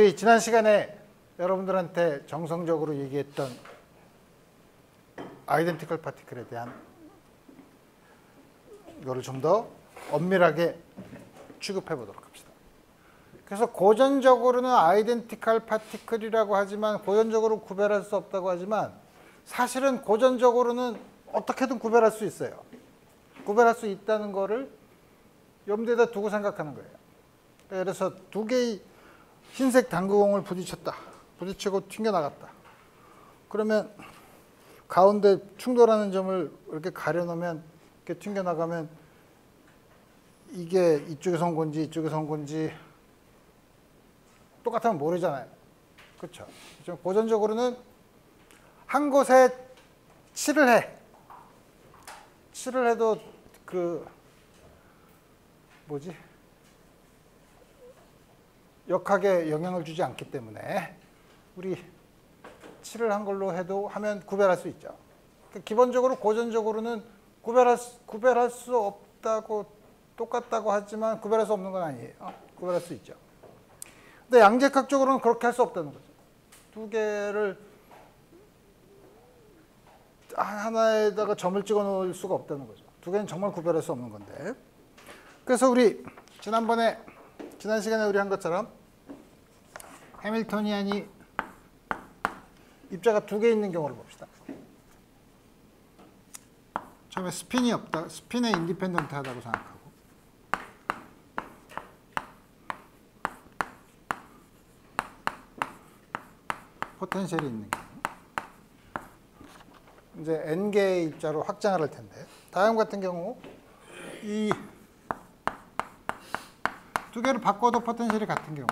우리 지난 시간에 여러분들한테 정성적으로 얘기했던 아이덴티컬 파티클에 대한 이거를 좀 더 엄밀하게 취급해 보도록 합시다. 그래서 고전적으로는 아이덴티컬 파티클이라고 하지만 고전적으로 구별할 수 없다고 하지만 사실은 고전적으로는 어떻게든 구별할 수 있어요. 구별할 수 있다는 거를 염두에다 두고 생각하는 거예요. 그래서 두 개의 흰색 당구공을 부딪혔다. 부딪히고 튕겨나갔다. 그러면 가운데 충돌하는 점을 이렇게 가려놓으면 이렇게 튕겨나가면 이게 이쪽에서 온 건지 이쪽에서 온 건지 똑같으면 모르잖아요. 그렇죠? 고전적으로는 한 곳에 칠을 해. 칠을 해도 역학에 영향을 주지 않기 때문에 우리 칠을 한 걸로 하면 구별할 수 있죠. 기본적으로 고전적으로는 구별할 수 없다고 똑같다고 하지만 구별할 수 없는 건 아니에요. 구별할 수 있죠. 근데 양재학적으로는 그렇게 할 수 없다는 거죠. 두 개를 하나에다가 점을 찍어 놓을 수가 없다는 거죠. 두 개는 정말 구별할 수 없는 건데. 그래서 우리 지난 시간에 우리 한 것처럼 해밀토니안이 입자가 두 개 있는 경우를 봅시다. 처음에 스핀이 없다. 스핀에 인디펜던트하다고 생각하고 포텐셜이 있는 경우. 이제 n개의 입자로 확장을 할 텐데 다음 같은 경우 이 두 개를 바꿔도 포텐셜이 같은 경우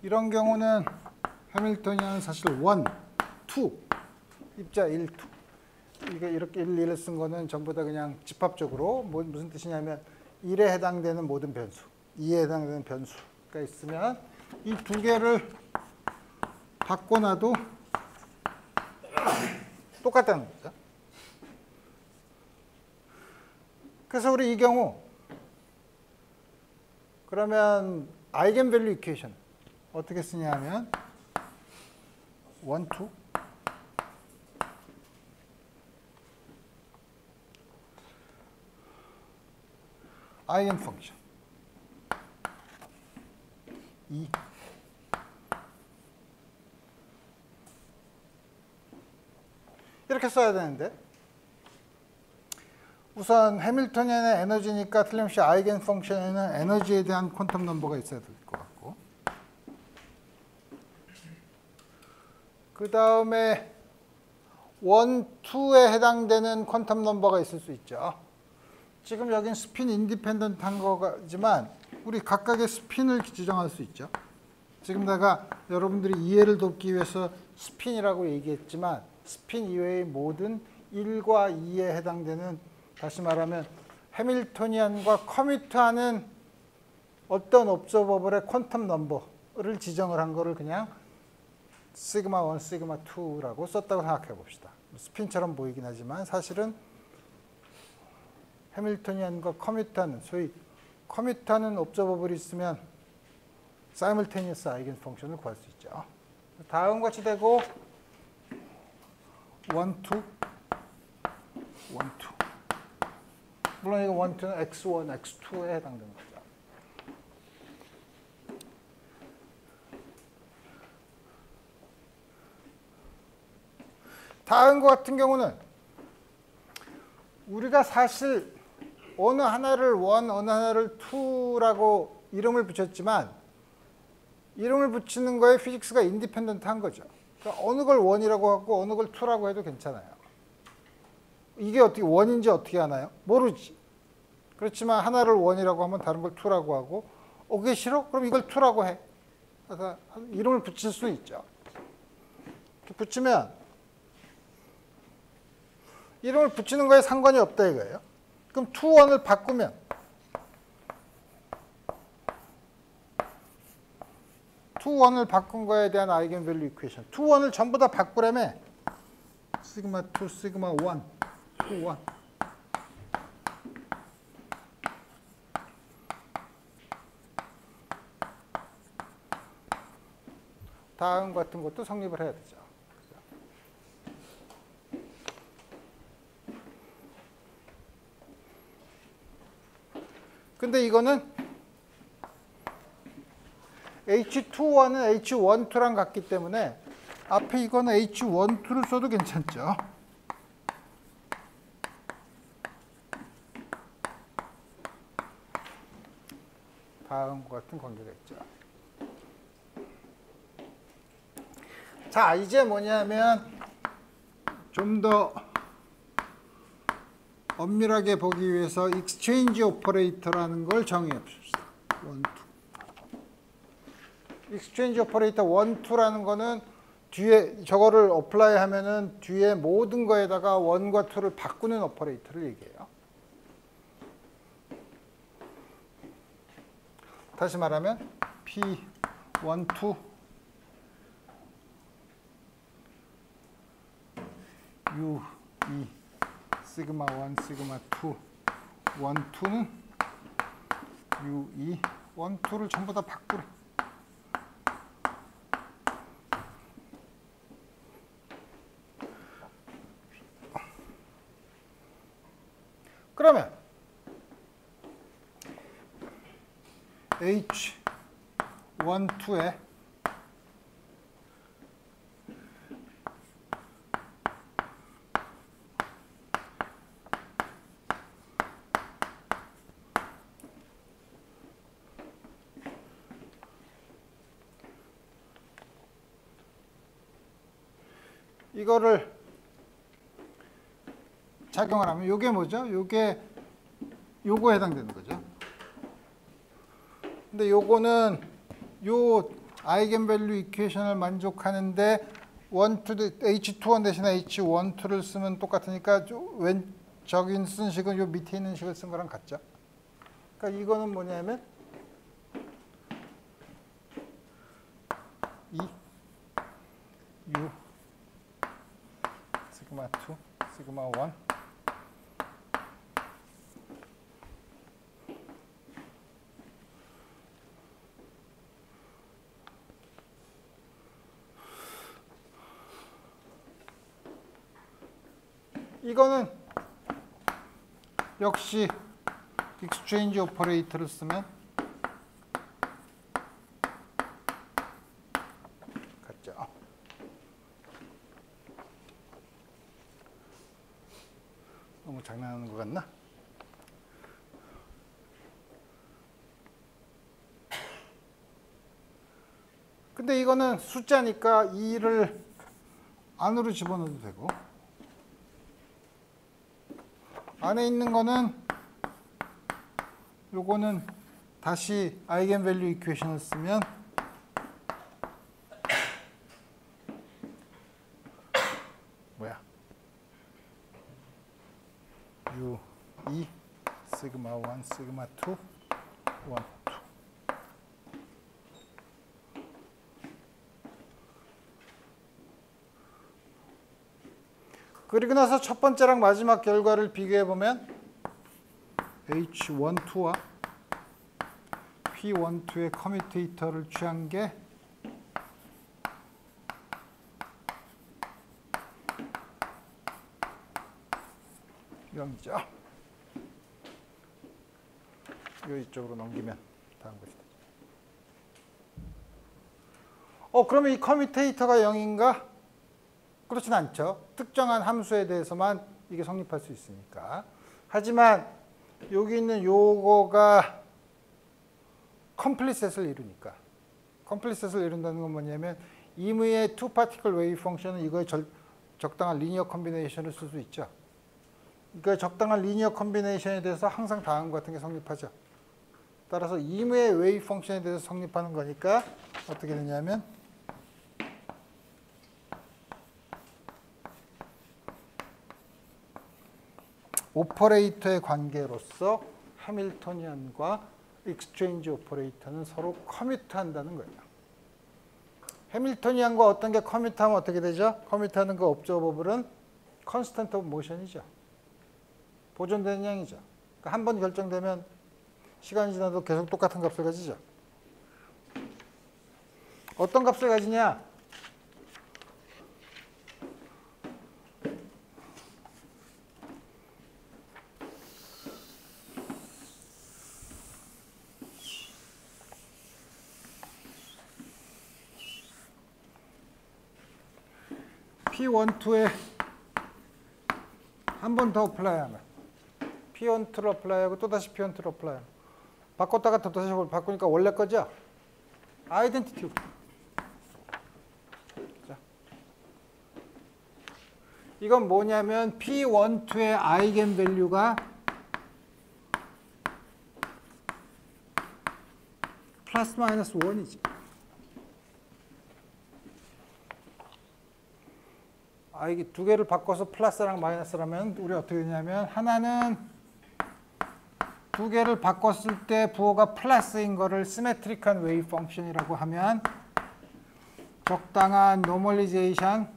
이런 경우는 해밀토니안은 사실 1, 2 입자 1, 2 이게 이렇게 1, 2를 쓴 거는 전부 다 그냥 집합적으로 무슨 뜻이냐면 1에 해당되는 모든 변수 2에 해당되는 변수가 있으면 이 두 개를 바꿔놔도 똑같다는 거죠. 그래서 우리 이 경우 그러면 아이겐밸류 이퀘이션 어떻게 쓰냐 하면 1, 2 아이겐 펑션 2 이렇게 써야 되는데 우선 해밀토니안의 에너지니까 틀림없이 아이겐 펑션에는 에너지에 대한 퀀텀 넘버가 있어야 될 것 같고 그 다음에 1, 2에 해당되는 퀀텀 넘버가 있을 수 있죠. 지금 여긴 스핀 인디펜던트한 거지만 우리 각각의 스핀을 지정할 수 있죠. 지금 내가 여러분들이 이해를 돕기 위해서 스핀이라고 얘기했지만 스핀 이외의 모든 1과 2에 해당되는 다시 말하면 해밀토니안과 커뮤트하는 어떤 옵저버블의 퀀텀 넘버를 지정을 한 거를 그냥 시그마 1, 시그마 2라고 썼다고 생각해 봅시다. 스핀처럼 보이긴 하지만 사실은 해밀토니안과 커뮤트하는 소위 커뮤트하는 옵저버블이 있으면 사이멀테니어스 아이겐 펑션을 구할 수 있죠. 다음과 같이 되고 1, 2, 1, 2 물론 이거 1, 2는 x1, x2에 해당되는 거죠. 다음과 같은 경우는 우리가 사실 어느 하나를 1, 어느 하나를 2라고 이름을 붙였지만 이름을 붙이는 거에 피직스가 인디펜던트한 거죠. 그러니까 어느 걸 1이라고 하고 어느 걸 2라고 해도 괜찮아요. 이게 어떻게 1인지 어떻게 하나요? 모르지. 그렇지만 하나를 1이라고 하면 다른 걸 2라고 하고 그게 싫어? 그럼 이걸 2라고 해. 그래서 이름을 붙일 수 있죠. 붙이면 이름을 붙이는 거에 상관이 없다 이거예요. 그럼 2, 1을 바꾸면 2, 1을 바꾼 거에 대한 아이겐밸류 이퀘이션 2, 1을 전부 다 바꾸려면 시그마 2, 시그마 1, 2, 1 다음 같은 것도 성립을 해야 되죠. 근데 이거는 H21은 H12랑 같기 때문에 앞에 이거는 H12를 써도 괜찮죠. 다음과 같은 관계가 있죠. 자, 이제 뭐냐면 좀 더 엄밀하게 보기 위해서 exchange operator라는 걸 정의해 봅시다. 1, 2. exchange operator 1, 2라는 거는 뒤에 저거를 어플라이 하면은 뒤에 모든 거에다가 1과 2를 바꾸는 오퍼레이터를 얘기해요. 다시 말하면 P1, 2 U, 2 시그마 1, 시그마 2 1, 2는 U, 2 1, 2를 전부 다 바꾸래. 그러면 H1, 2에 이거를 작용을 하면 이게 뭐죠? 요거에 해당되는 거죠. 근데 요거는 요 아이겐밸류 이퀘이션을 만족하는데 H21 대신에 H12를 쓰면 똑같으니까 왼쪽인 쓴 식은 요 밑에 있는 식을 쓴 거랑 같죠. 그러니까 이거는 뭐냐면 이 U 시그마 2 시그마 1 이거는 역시 exchange operator를 쓰면 같죠. 너무 장난하는 것 같나? 근데 이거는 숫자니까 2를 안으로 집어넣어도 되고 안에 있는 거는 요거는 다시 아이겐밸류 이퀘이션을 쓰면 뭐야? U 2 시그마 1 시그마 2 1 2 그리고 나서 첫 번째랑 마지막 결과를 비교해 보면 H12와 P12의 커뮤테이터를 취한 게 이죠. 이쪽으로 넘기면 다음 것이 되죠. 그러면 이 커뮤테이터가 0인가? 그렇진 않죠. 특정한 함수에 대해서만 이게 성립할 수 있으니까. 하지만 여기 있는 요거가 컴플리셋을 이루니까. 컴플리셋을 이룬다는 건 뭐냐면 임의의 투 파티클 웨이브 펑션은 이거에 적당한 리니어 컨비네이션을 쓸 수 있죠. 그러니까 적당한 리니어 컨비네이션에 대해서 항상 다음과 같은 게 성립하죠. 따라서 임의의 웨이브 펑션에 대해서 성립하는 거니까 어떻게 되냐면 오퍼레이터의 관계로서 해밀토니안과 익스체인지 오퍼레이터는 서로 커뮤트한다는 거예요. 해밀토니안과 어떤 게 커뮤트하면 어떻게 되죠? 커뮤트하는 그 옵저버블은 컨스턴트 오브 모션이죠. 보존되는 양이죠. 그러니까 한 번 결정되면 시간이 지나도 계속 똑같은 값을 가지죠. 어떤 값을 가지냐? P12에 한 번 더 어플라이하면 P12를 어플라이하고 또다시 P12를 어플라이하면 바꿨다가 또다시 바꾸니까 원래 거죠? 아이덴티티. 자, 이건 뭐냐면 P12의 아이겐 밸류가 플러스 마이너스 1이지. 이게 두 개를 바꿔서 플러스랑 마이너스라면 우리 어떻게 되냐면 하나는 두 개를 바꿨을 때 부호가 플러스인 거를 시메트릭한 웨이브 펑션이라고 하면 적당한 노멀리제이션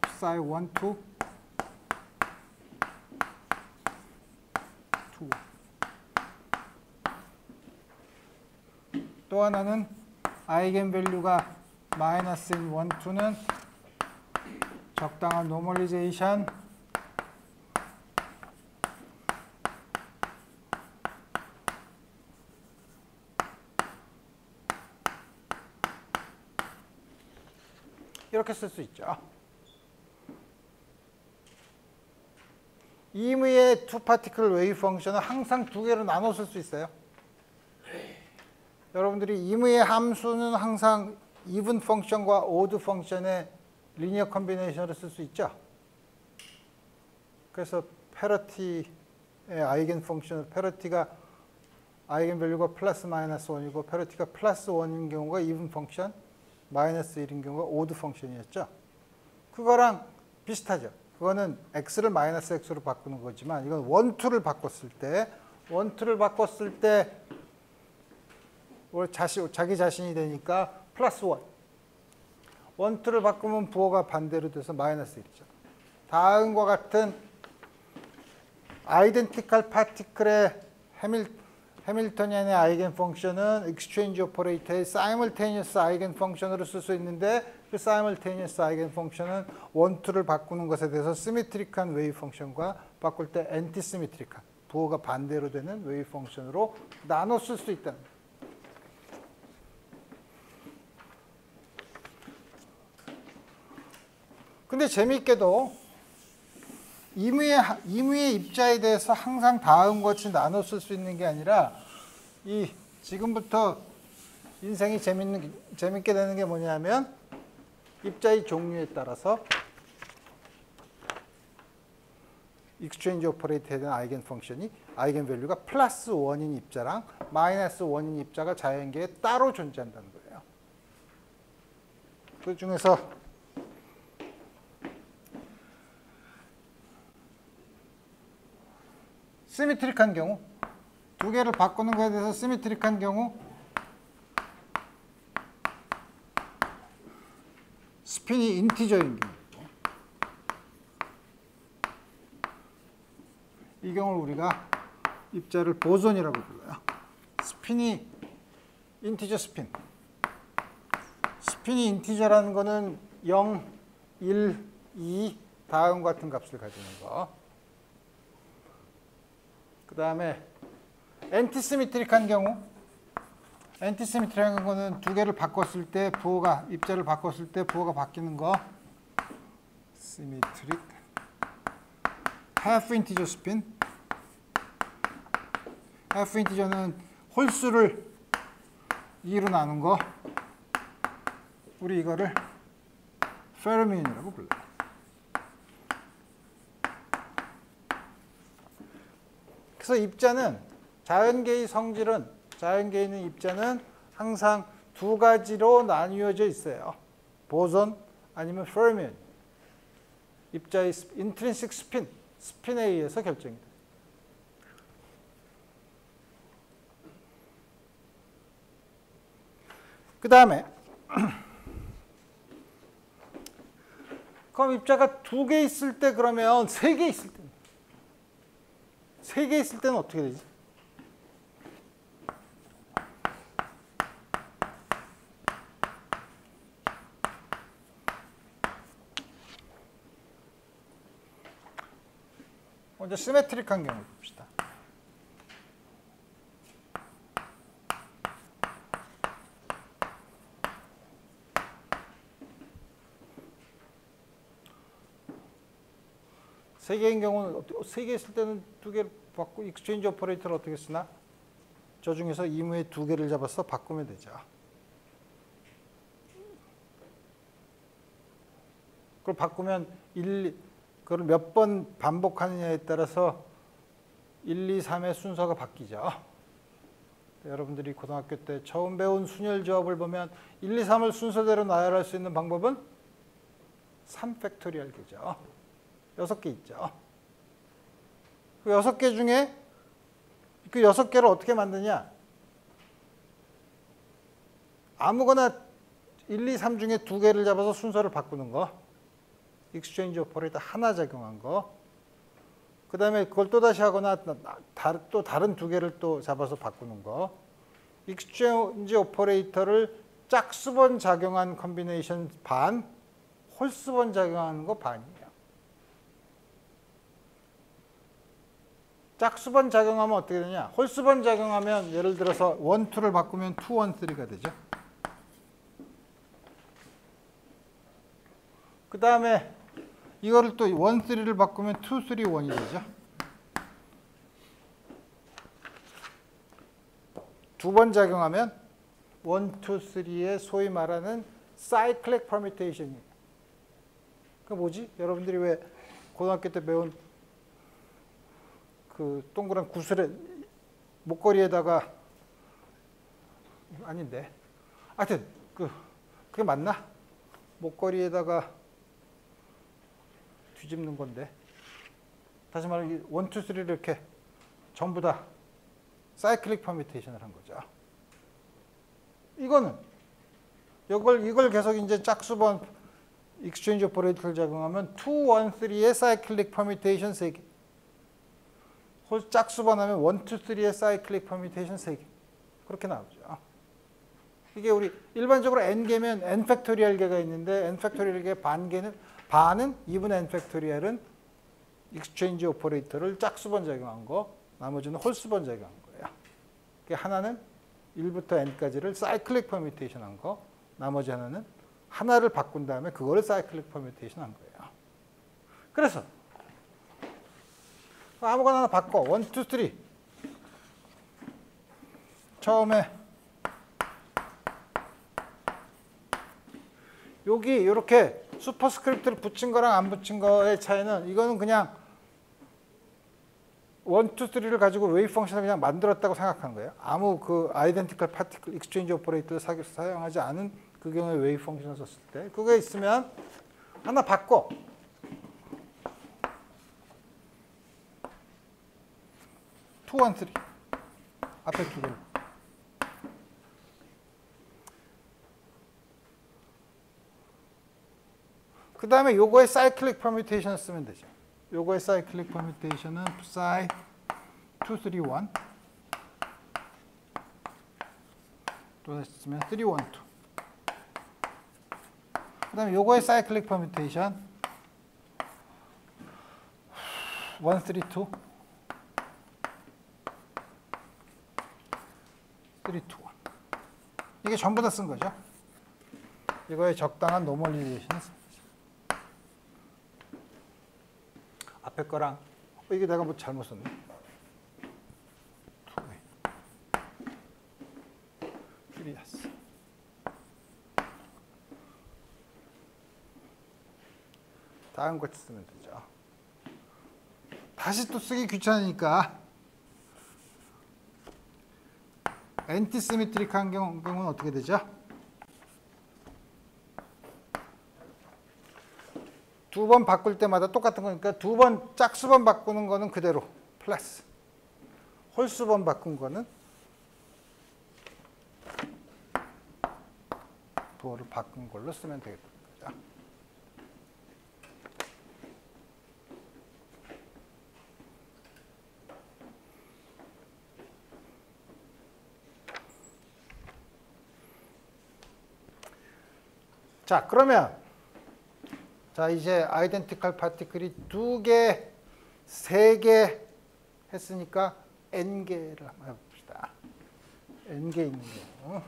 psi 1, 2, 2. 또 하나는 아이겐 밸류가 마이너스인 1, 2는 적당한 노멀리제이션 이렇게 쓸 수 있죠. 임의의 투 파티클 웨이브 펑션은 항상 두 개로 나눠 쓸 수 있어요. 여러분들이 임의의 함수는 항상 이븐 펑션과 오드 펑션의 리니어 컨비네이션으로 쓸 수 있죠. 그래서 페러티의 아이겐 펑션, 페러티가 아이겐 밸류가 플러스 마이너스 1이고 페러티가 플러스 1인 경우가 이븐 펑션, 마이너스 1인 경우가 오드 펑션이었죠. 그거랑 비슷하죠. 그거는 x를 마이너스 x로 바꾸는 거지만 이건 1, 2를 바꿨을 때 1, 2를 바꿨을 때 자기 자신이 되니까 플러스 1. 1, 2를 바꾸면 부호가 반대로 돼서 마이너스 1이죠. 다음과 같은 아이덴티컬 파티클의 해밀토니안의 아이겐 펑션은 익스체인지 오퍼레이터의 사이멀테니어스 아이겐 펑션으로 쓸 수 있는데 그 사이멀테니어스 아이겐 펑션은 1, 2를 바꾸는 것에 대해서 시메트릭한 웨이브 펑션과 바꿀 때 엔티시메트릭한 부호가 반대로 되는 웨이브 펑션으로 나눠 쓸 수 있다는 거예요. 근데 재미있게도 임의의 입자에 대해서 항상 다음같이 나눠 쓸 수 있는 게 아니라 지금부터 인생이 재밌게 되는 게 뭐냐면 입자의 종류에 따라서 익스체인지 오퍼레이터에 대한 아이겐 펑션이 아이겐 밸류가 플러스 1인 입자랑 마이너스 1인 입자가 자연계에 따로 존재한다는 거예요. 그 중에서 시메트릭한 경우, 두 개를 바꾸는 것에 대해서 시메트릭한 경우 스핀이 인티저인 경우 이 경우를 우리가 입자를 보존이라고 불러요. 스핀이 인티저 스핀. 스핀이 인티저라는 거는 0, 1, 2 다음과 같은 값을 가지는 거. 그 다음에 엔티시메트릭한 경우, 엔티시메트릭한 거는 두 개를 바꿨을 때 부호가, 입자를 바꿨을 때 부호가 바뀌는 거. 시메트릭 half integer spin. half integer는 홀수를 2로 나눈 거. 우리 이거를 페르미온이라고 불러요. 그래서 입자는 자연계의 성질은 자연계에 있는 입자는 항상 두 가지로 나뉘어져 있어요. 보존 아니면 페르미온. 입자의 인트린식 스핀에 의해서 결정이 돼요. 그 다음에 그럼 입자가 두 개 있을 때 그러면 세 개 있을 때 세 개 있을 때는 어떻게 되지? 먼저 시메트릭한 경우 봅시다. 세 개인 경우는 세 개 있을 때는 두 개를 바꾸고 익스체인지 오퍼레이터를 어떻게 쓰나? 저 중에서 이무의 두 개를 잡아서 바꾸면 되죠. 그걸 바꾸면 그걸 몇 번 반복하느냐에 따라서 1, 2, 3의 순서가 바뀌죠. 여러분들이 고등학교 때 처음 배운 순열 조합을 보면 1, 2, 3을 순서대로 나열할 수 있는 방법은 3팩토리얼계죠. 6개 있죠. 그 6개 중에 그 6개를 어떻게 만드냐? 아무거나 1, 2, 3 중에 2개를 잡아서 순서를 바꾸는 거. 익스체인지 오퍼레이터 하나 작용한 거. 그 다음에 그걸 또다시 하거나 또 다른 2개를 또 잡아서 바꾸는 거. 익스체인지 오퍼레이터를 짝수번 작용한 컨비네이션 반, 홀수번 작용하는 거 반이에요. 짝수번 작용하면 어떻게 되냐? 홀수번 작용하면 예를 들어서 1, 2를 바꾸면 2, 1, 3가 되죠. 그 다음에 이거를 또 1, 3를 바꾸면 2, 3, 1이 되죠. 두 번 작용하면 1, 2, 3의 소위 말하는 사이클릭 퍼뮤테이션이에요. 그 뭐지? 여러분들이 왜 고등학교 때 배운 그 동그란 구슬에 목걸이에다가 아닌데 하여튼 그게 맞나? 목걸이에다가 뒤집는 건데 다시 말하면 1, 2, 3를 이렇게 전부 다 사이클릭 퍼뮤테이션을 한 거죠. 이거는 이걸 계속 이제 짝수번 익스체인지 오퍼레이터를 작용하면 2, 1, 3의 사이클릭 퍼뮤테이션 3개. 짝수번 하면 1, 2, 3의 사이클릭 퍼뮤테이션 3개. 그렇게 나오죠. 이게 우리 일반적으로 n개면 n 팩토리얼 개가 있는데 n 팩토리얼 개 반은 2분의 n 팩토리얼은 익스체인지 오퍼레이터를 짝수번 작용한 거, 나머지는 홀수번 작용한 거예요. 하나는 1부터 n까지를 사이클릭 퍼뮤테이션 한 거, 나머지 하나는 하나를 바꾼 다음에 그거를 사이클릭 퍼뮤테이션 한 거예요. 그래서 아무거나 하나 바꿔. 1, 2, 3. 처음에 여기 이렇게 슈퍼스크립트를 붙인 거랑 안 붙인 거의 차이는 이거는 그냥 1, 2, 3를 가지고 웨이브 펑션을 그냥 만들었다고 생각하는 거예요. 아무 그 아이덴티컬 파티클 익스체인지 오퍼레이터를 사용하지 않은 그 경우에 웨이브 펑션을 썼을 때 그게 있으면 하나 바꿔. 2, 1, 3 앞에 두 개를. 그 다음에 요거의 사이클릭 퍼뮤테이션을 쓰면 되죠. 요거의 사이클릭 퍼뮤테이션은 psi 2, 3, 1 또 다시 쓰면 3, 1, 2. 그 다음에 요거의 사이클릭 퍼뮤테이션 1, 3, 2 3, 2, 1 이게 전부 다 쓴 거죠. 이거의 적당한 노멀리제이션을 쓴 거죠. 앞에 거랑 이게 내가 뭐 잘못 썼네. 프리아스. 다음 같이 쓰면 되죠. 다시 또 쓰기 귀찮으니까 엔티시메트릭한 경우는 어떻게 되죠? 두 번 바꿀 때마다 똑같은 거니까 두 번 짝수번 바꾸는 거는 그대로 플러스, 홀수번 바꾼 거는 부호를 바꾼 걸로 쓰면 되겠다. 자, 그러면 자, 이제 아이덴티컬 파티클이 2개, 3개 했으니까 n개를 한번 해봅시다. n개 있는 경우.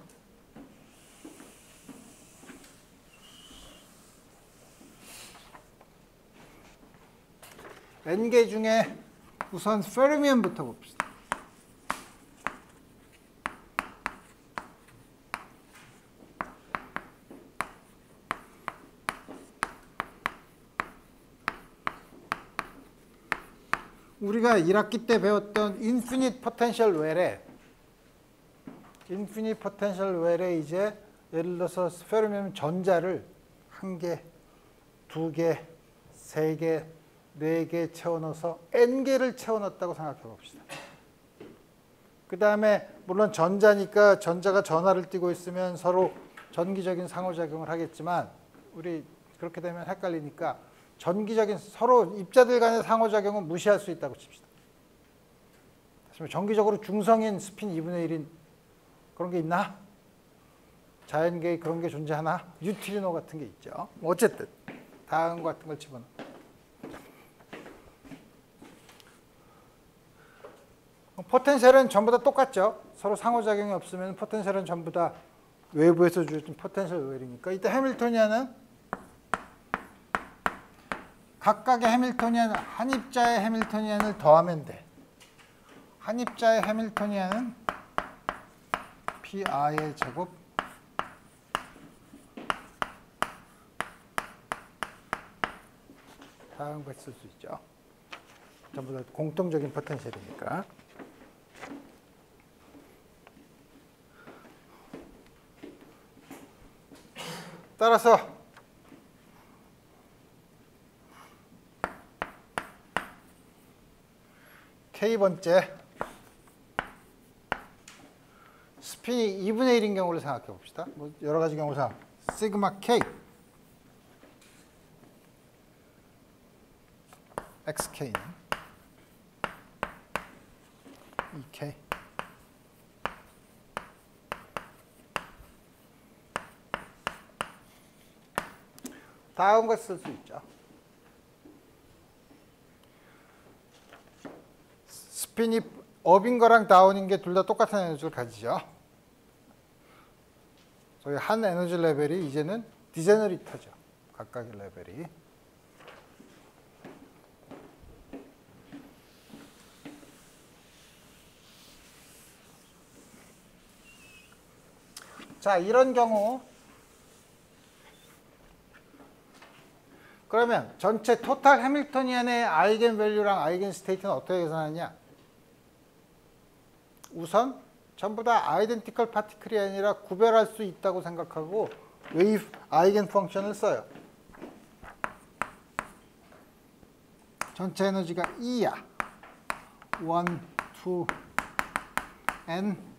N개 중에 우선 페르미온부터 봅시다. 우리가 1학기 때 배웠던 인피니트 포텐셜 웰에 이제 예를 들어서 페르미온 전자를 1개, 2개, 3개, 4개 채워넣어서 N개를 채워넣었다고 생각해 봅시다. 그 다음에 물론 전자니까 전자가 전하를 띠고 있으면 서로 전기적인 상호작용을 하겠지만 우리 그렇게 되면 헷갈리니까 전기적인 서로 입자들 간의 상호작용은 무시할 수 있다고 칩시다. 전기적으로 중성인 스핀 2분의 1인 그런 게 있나? 자연계에 그런 게 존재하나? 뉴트리노 같은 게 있죠. 어쨌든 다음 같은 걸 집어넣어. 포텐셜은 전부 다 똑같죠. 서로 상호작용이 없으면 포텐셜은 전부 다 외부에서 주어진 포텐셜 웰이니까 이때 해밀토니안은 각각의 해밀토니안, 한 입자의 해밀토니안을 더하면 돼. 한 입자의 해밀토니안은 PR의 제곱 다음 걸 쓸 수 있죠. 전부 다 공통적인 포텐셜이니까. 따라서 K번째 스핀이 2분의 1인 경우를 생각해 봅시다. 뭐 여러 가지 경우를 생각. 시그마 K XK는 2K 다음 걸 쓸 수 있죠. 스핀이 업인 거랑 다운인 게 둘 다 똑같은 에너지를 가지죠. 저희 한 에너지 레벨이 이제는 디제너리터죠. 각각의 레벨이. 자, 이런 경우 그러면 전체 토탈 해밀토니안의 아이겐 밸류랑 아이겐 스테이트는 어떻게 계산하냐? 우선 전부 다 아이덴티컬 파티클이 아니라 구별할 수 있다고 생각하고 웨이브 아이겐 펑션을 써요. 전체 에너지가 E야. 1, 2, N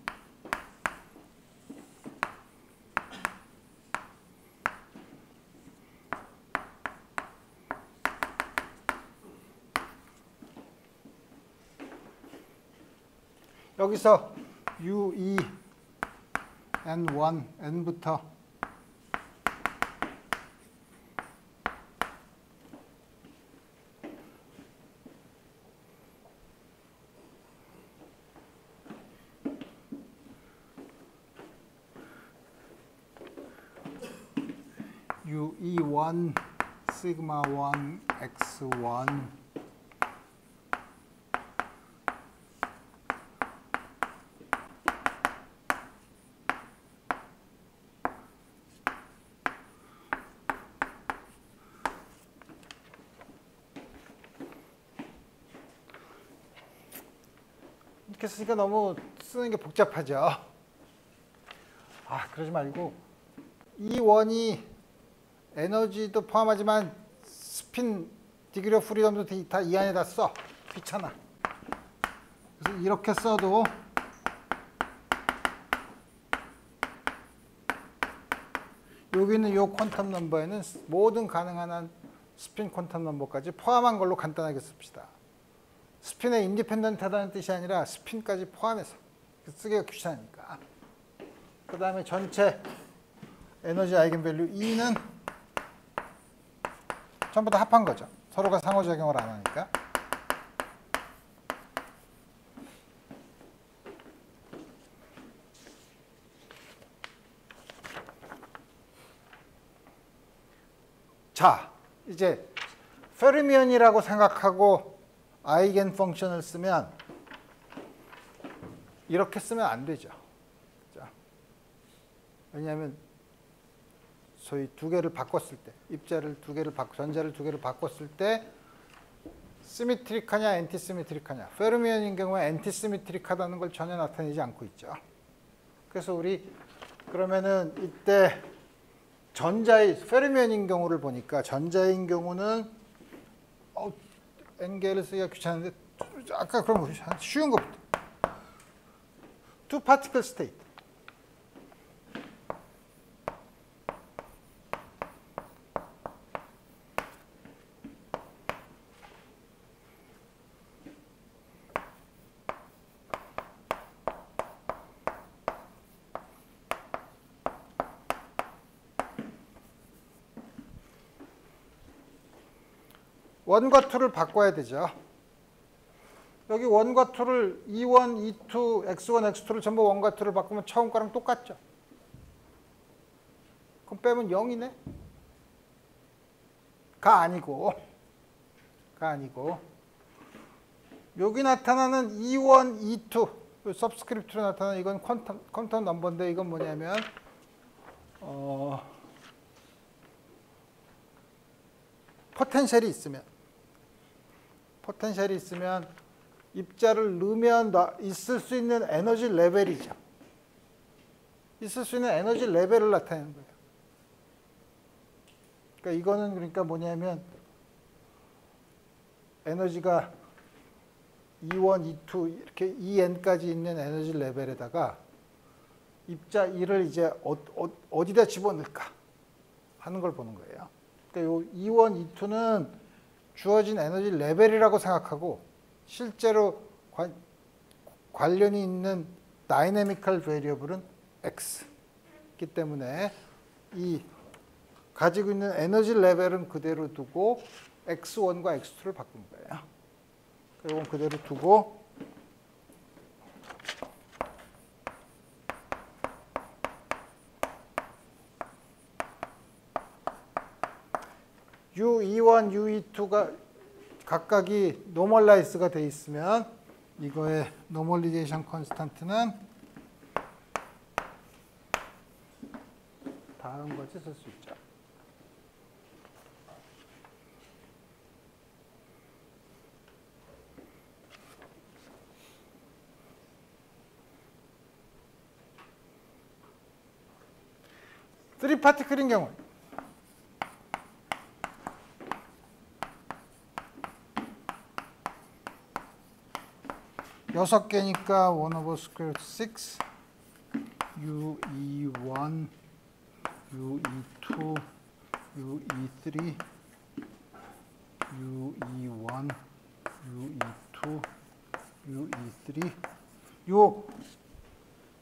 여기서 U, E, N1, N부터 UE1, 시그마 1, X1 이렇게 쓰니까 너무 쓰는 게 복잡하죠. 아, 그러지 말고 이 원이 에너지도 포함하지만 스핀 디그리 오브 프리덤도 다 이 안에다 써. 귀찮아. 그래서 이렇게 써도 여기 있는 이 퀀텀 넘버에는 모든 가능한 한 스핀 퀀텀 넘버까지 포함한 걸로 간단하게 씁시다. 스핀에 인디펜던트하다는 뜻이 아니라 스핀까지 포함해서 쓰기가 귀찮으니까. 그 다음에 전체 에너지 아이겐밸류 E는 전부 다 합한 거죠. 서로가 상호작용을 안 하니까. 자, 이제 페르미온이라고 생각하고 아이겐 펑션을 쓰면 이렇게 쓰면 안 되죠. 자, 왜냐하면 소위 두 개를 바꿨을 때, 입자를 두 개를 전자를 두 개를 바꿨을 때 시미트릭하냐 엔티시미트릭하냐. 페르미온인 경우에 엔티시미트릭하다는 걸 전혀 나타내지 않고 있죠. 그래서 우리 그러면은 이때 전자의 페르미온인 경우를 보니까 전자인 경우는 N개를 쓰기가 귀찮은데 아까 그럼 쉬운 것부터 two particle state. 원과 2를 바꿔야 되죠. 여기 원과 2를 E1, E2, X1, X2를 전부 원과 2를 바꾸면 처음 거랑 똑같죠. 그럼 빼면 0이네? 가 아니고 여기 나타나는 E1, E2 서브스크립트로 나타나는 이건 퀀텀 넘버인데 이건 뭐냐면 포텐셜이 있으면 입자를 넣으면 있을 수 있는 에너지 레벨이죠. 있을 수 있는 에너지 레벨을 나타내는 거예요. 그러니까 이거는 그러니까 뭐냐면 에너지가 E1, E2 이렇게 EN까지 있는 에너지 레벨에다가 입자 1을 이제 어디다 집어넣을까 하는 걸 보는 거예요. 그러니까 요 E1, E2는 주어진 에너지 레벨이라고 생각하고 실제로 관련이 있는 다이내미컬 베리어블은 X이기 때문에 이 가지고 있는 에너지 레벨은 그대로 두고 X1과 X2를 바꾼 거예요. 이건 그대로 두고 U21, U22가 각각이 노멀라이즈가 돼 있으면 이거의 노멀리제이션 컨스탄트는 다음 것이 쓸 수 있죠. 쓰리 파티클인 경우 6개니까 1 over square root 6 UE1, UE2, UE3, UE1, UE2, UE3 요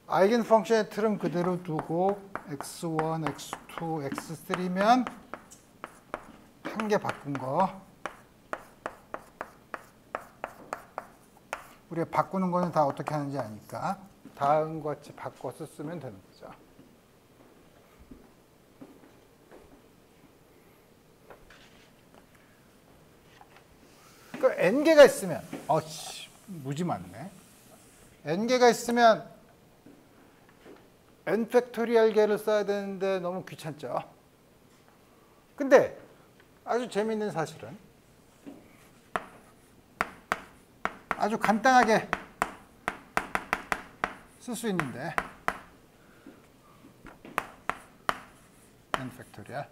아이겐 펑션의 틀은 그대로 두고 X1, X2, X3면 한 개 바꾼 거 우리가 바꾸는 거는 다 어떻게 하는지 아니까 다음과 같이 바꿔서 쓰면 되는 거죠. 그 n개가 있으면 무지 많네. n개가 있으면 n 팩토리얼 개를 써야 되는데 너무 귀찮죠. 근데 아주 재미있는 사실은 아주 간단하게 쓸 수 있는데 n 팩토리얼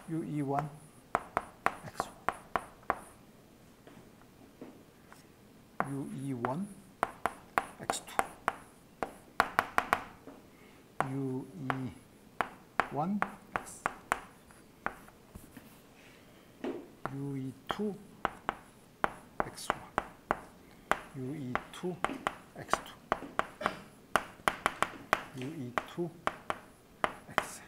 UE1 X1 UE1 X2 UE1 X UE2 X1 UE2 X2 UE2 X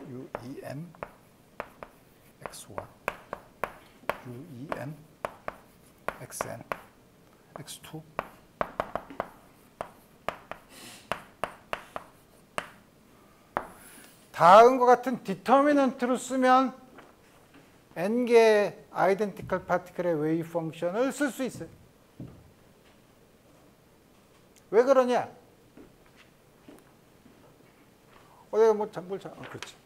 UEM X1 UEM XN X2 다음과 같은 디터미넌트로 쓰면 n개의 아이덴티컬 파티클의 웨이브 펑션을 쓸 수 있어요. 왜 그러냐? 내가 뭐 그렇지.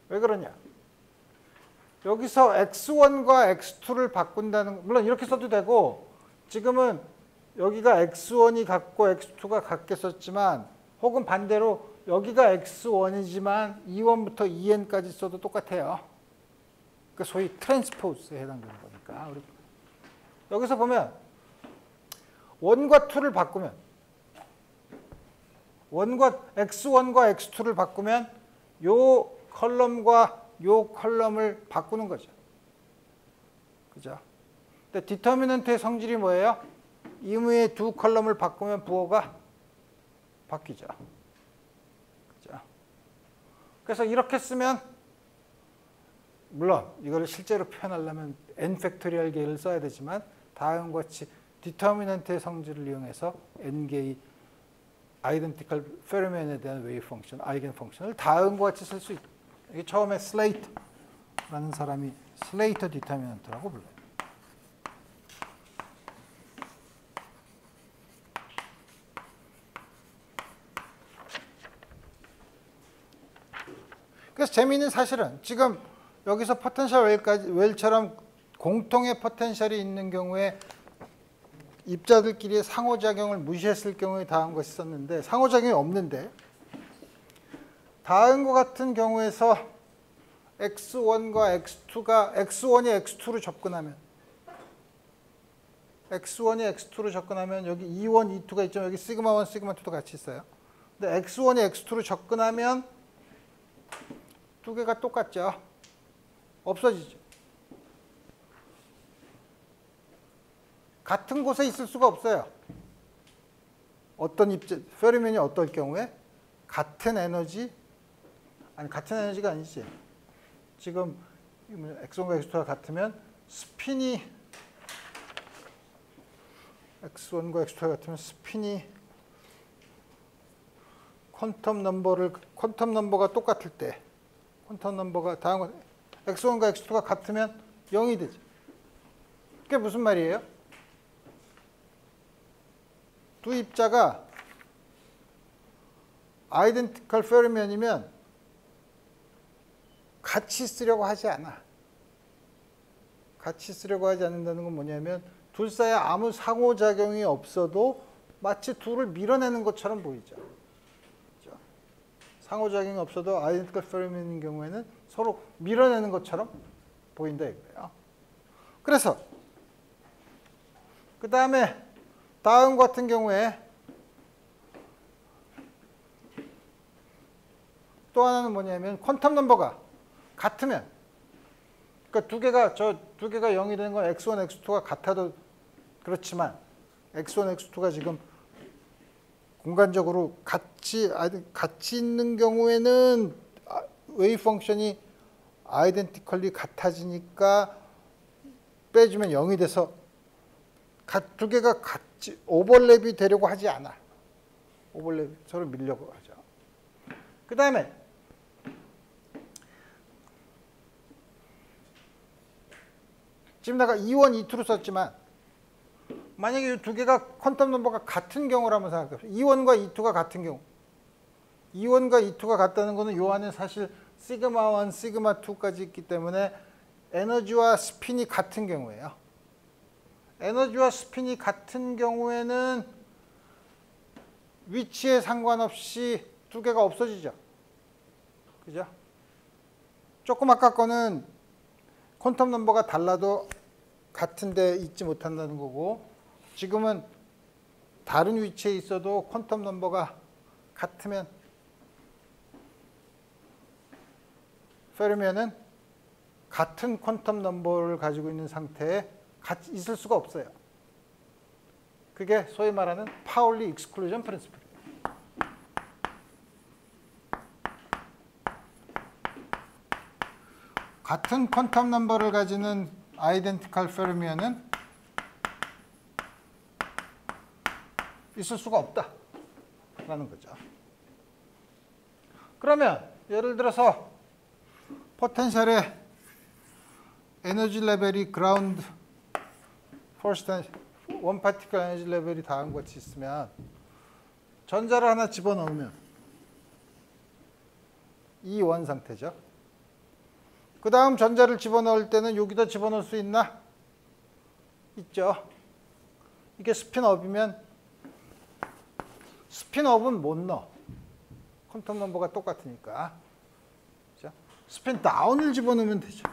왜 그러냐? 여기서 x1과 x2를 바꾼다는, 물론 이렇게 써도 되고, 지금은 여기가 x1이 같고 x2가 같게 썼지만, 혹은 반대로 여기가 x1이지만 e1부터 en까지 써도 똑같아요. 그 소위 트랜스포즈에 해당되는 거니까. 여기서 보면 1과 2를 바꾸면, x1과 x2를 바꾸면 요 컬럼과 요 컬럼을 바꾸는 거죠. 그죠? 근데 디터미넌트의 성질이 뭐예요? 임의의 두 컬럼을 바꾸면 부호가 바뀌죠. 그죠? 그래서 이렇게 쓰면, 물론 이걸 실제로 표현하려면 n 팩토리얼 계를 써야 되지만, 다음과 같이 디터미넌트의 성질을 이용해서 n개의 아이덴티컬 페르미언에 대한 웨이브 펑션, 아이겐 펑션을 다음과 같이 쓸 수 있다. 이게 처음에 슬레이트라는 사람이 슬레이터 디터미넌트라고 불러요. 그래서 재미있는 사실은 지금 여기서 포텐셜 웰처럼 공통의 포텐셜이 있는 경우에 입자들끼리의 상호작용을 무시했을 경우에 다음과 같이 썼는데, 상호작용이 없는데, 다음과 같은 경우에서 x1과 x2가 x1이 x2로 접근하면, 여기 E1, E2가 있죠. 여기 시그마 1, 시그마 2도 같이 있어요. 근데 x1이 x2로 접근하면 두 개가 똑같죠. 없어지죠. 같은 곳에 있을 수가 없어요. 어떤 페르미온이 어떨 경우에 같은 에너지, 아니 같은 에너지가 아니지. 지금 x1과 x2가 같으면 스핀이, x1과 x2가 같으면 스핀이 퀀텀 넘버가 똑같을 때, 퀀텀 넘버가 다음과 x1과 x2가 같으면 0이 되죠. 그게 무슨 말이에요? 두 입자가 아이덴티컬 페르미온이면 같이 쓰려고 하지 않아. 같이 쓰려고 하지 않는다는 건 뭐냐면, 둘 사이에 아무 상호작용이 없어도 마치 둘을 밀어내는 것처럼 보이죠. 그렇죠? 상호작용이 없어도 아이덴티컬 페르미온인 경우에는 서로 밀어내는 것처럼 보인다 이거예요. 그래서 그 다음에 다음 같은 경우에 또 하나는 뭐냐면, 퀀텀 넘버가 같으면, 그러니까 두 개가 0이 되는 건 x1, x2가 같아도 그렇지만, x1, x2가 지금 공간적으로 같이 있는 경우에는 웨이브 펑션이 아이덴티컬리 같아지니까 빼주면 0이 돼서 두 개가 같이 오버랩이 되려고 하지 않아. 오버랩 서로 밀려고 하죠. 그 다음에 지금 내가 E1, E2로 썼지만, 만약에 이 두 개가 퀀텀 넘버가 같은 경우라면 생각해보세요. E1과 E2가 같은 경우. E1과 E2가 같다는 거는 요 안에 사실 시그마 1, 시그마 2까지 있기 때문에 에너지와 스핀이 같은 경우예요. 에너지와 스핀이 같은 경우에는 위치에 상관없이 두 개가 없어지죠. 그죠? 조금 아까 거는 퀀텀 넘버가 달라도 같은 데 있지 못한다는 거고, 지금은 다른 위치에 있어도 퀀텀 넘버가 같으면 페르미온은 같은 퀀텀 넘버를 가지고 있는 상태에 같이 있을 수가 없어요. 그게 소위 말하는 파울리 익스클루전 프린시플이에요. 같은 퀀텀 넘버를 가지는 아이덴티컬 페르미온은 있을 수가 없다라는 거죠. 그러면 예를 들어서 포텐셜의 에너지 레벨이 그라운드 퍼스트 원 파티클 에너지 레벨이 다음과 같이 있으면 전자를 하나 집어넣으면 이 원 상태죠. 그 다음 전자를 집어넣을 때는 여기다 집어넣을 수 있나? 있죠. 이게 스핀업이면 스핀업은 못 넣어. 퀀텀 넘버가 똑같으니까. 그렇죠? 스핀 다운을 집어넣으면 되죠.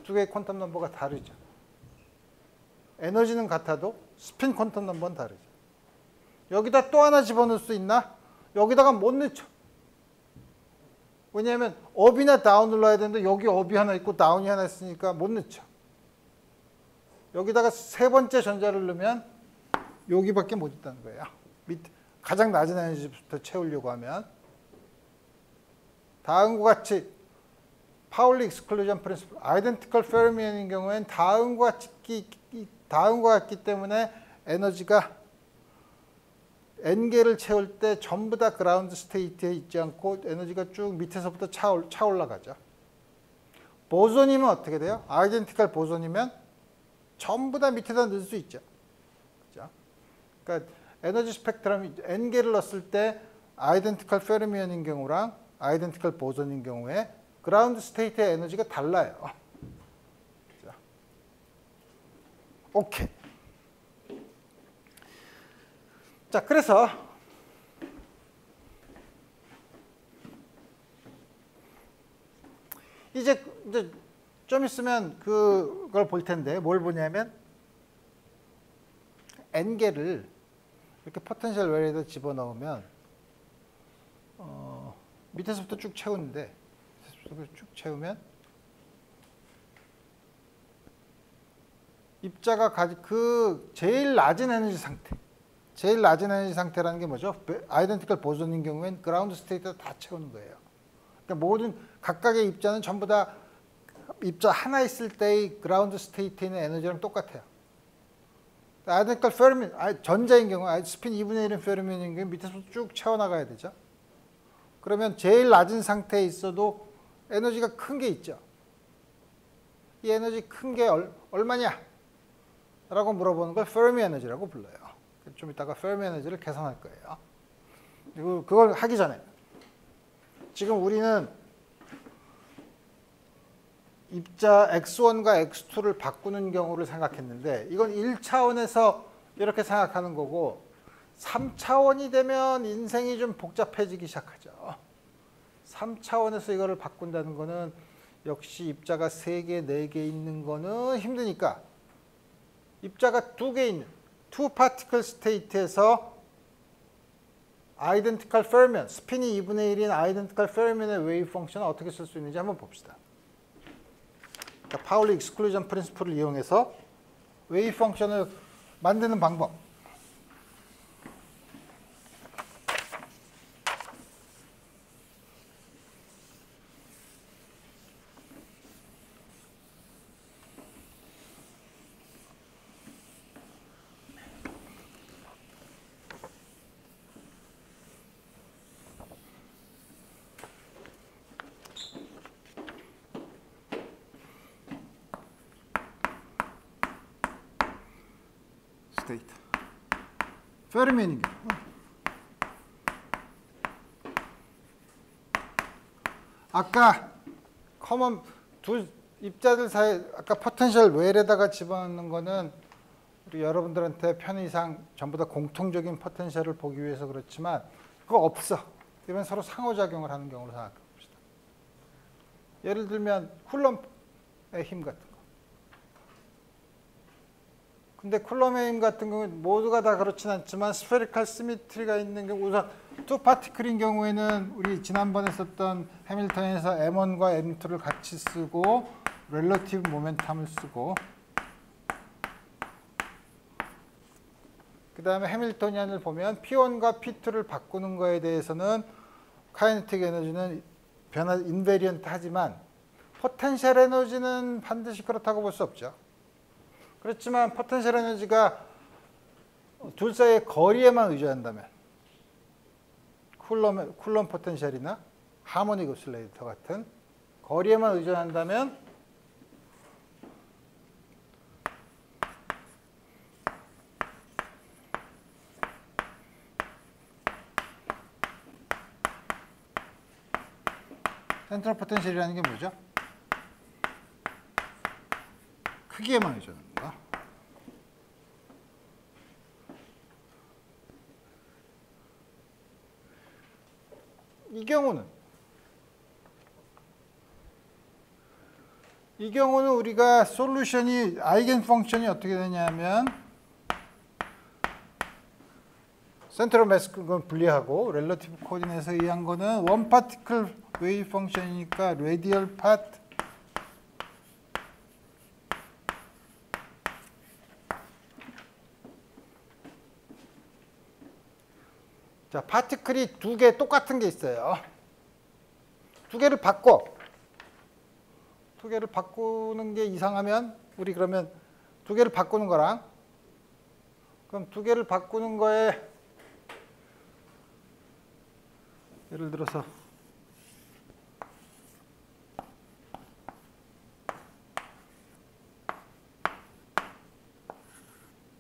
두 개의 퀀텀 넘버가 다르죠. 에너지는 같아도 스핀 퀀텀 넘버는 다르죠. 여기다 또 하나 집어넣을 수 있나? 여기다가 못 넣죠. 왜냐하면 업이나 다운을 넣어야 되는데 여기 업이 하나 있고 다운이 하나 있으니까 못 넣죠. 여기다가 세 번째 전자를 넣으면 여기밖에 못 있다는 거예요. 밑에 가장 낮은 에너지부터 채우려고 하면 다음과 같이 파울리 익스클루전 프린시플 아이덴티컬 페르미언인 경우에는 다음과 같기 때문에 에너지가 n개를 채울 때 전부 다 그라운드 스테이트에 있지 않고 에너지가 쭉 밑에서부터 차 올라가죠. 보존이면 어떻게 돼요? 아이덴티컬 보존이면 전부 다 밑에다 넣을 수 있죠. 그렇죠? 그러니까 에너지 스펙트럼이 n개를 넣었을 때 아이덴티컬 페르미언인 경우랑 아이덴티컬 보존인 경우에 그라운드 스테이트의 에너지가 달라요. 그렇죠? 오케이. 자, 그래서 이제 좀 있으면 그걸 볼 텐데 뭘 보냐면 n개를 이렇게 포텐셜 웰에다 집어넣으면 밑에서부터 쭉 채우는데 밑에서부터 쭉 채우면 입자가 그 제일 낮은 에너지 상태 제일 낮은 에너지 상태라는 게 뭐죠? 아이덴티컬 보존인 경우엔 그라운드 스테이트에 다 채우는 거예요. 그러니까 모든 각각의 입자는 전부 다 입자 하나 있을 때의 그라운드 스테이트에 있는 에너지랑 똑같아요. 아이덴티컬 페르미온, 전자인 경우, 스핀 2분의 1인 페르미온인 경우 밑에서 쭉 채워나가야 되죠. 그러면 제일 낮은 상태에 있어도 에너지가 큰 게 있죠. 이 에너지 큰 게 얼마냐? 라고 물어보는 걸 페르미 에너지라고 불러요. 좀 이따가 페르미 에너지를 계산할 거예요. 그리고 그걸 하기 전에 지금 우리는 입자 X1과 X2를 바꾸는 경우를 생각했는데 이건 1차원에서 이렇게 생각하는 거고 3차원이 되면 인생이 좀 복잡해지기 시작하죠. 3차원에서 이거를 바꾼다는 거는 역시 입자가 3개, 4개 있는 거는 힘드니까 입자가 2개 있는 투 파티클 스테이트에서 아이덴티컬 페르미온, 스핀이 2분의 1인 아이덴티컬 페르미온의 웨이브 펑션을 어떻게 쓸 수 있는지 한번 봅시다. 그러니까 파울리 익스클루전 프린시플을 이용해서 웨이브 펑션을 만드는 방법. 스테이트. 페르미온인 경우. 아까 커먼 두 입자들 사이 아까 포텐셜 웰에다가 집어넣는 거는 우리 여러분들한테 편의상 전부 다 공통적인 포텐셜을 보기 위해서 그렇지만 그거 없어. 이건 서로 상호작용을 하는 경우로 생각해 봅시다. 예를 들면 쿨럼의 힘 같은 거. 근데 쿨럼의 힘 같은 경우는 모두가 다 그렇진 않지만 스페리컬 시미트리가 있는 경우 우선 투 파티클인 경우에는 우리 지난번에 썼던 해밀턴에서 M1과 M2를 같이 쓰고 렐러티브 모멘텀을 쓰고 그 다음에 해밀토니안을 보면 P1과 P2를 바꾸는 거에 대해서는 카이네틱 에너지는 인베리언트 하지만 포텐셜 에너지는 반드시 그렇다고 볼 수 없죠. 그렇지만 포텐셜 에너지가 둘 사이의 거리에만 의존한다면 쿨럼 포텐셜이나 하모닉 오실레이터 같은 거리에만 의존한다면 센트럴 포텐셜이라는 게 뭐죠? 크기에만 의존하는 거. 이 경우는 우리가 솔루션이 아이겐 펑션이 어떻게 되냐면 센트럴 매스 건 분리하고 렐러티브 코디네이트에 의한 거는 원 파티클 웨이브 펑션이니까 레디얼 파트 자, 파티클이 두 개 똑같은 게 있어요. 두 개를 바꾸는 게 이상하면 우리 그러면 두 개를 바꾸는 거랑 그럼 두 개를 바꾸는 거에 예를 들어서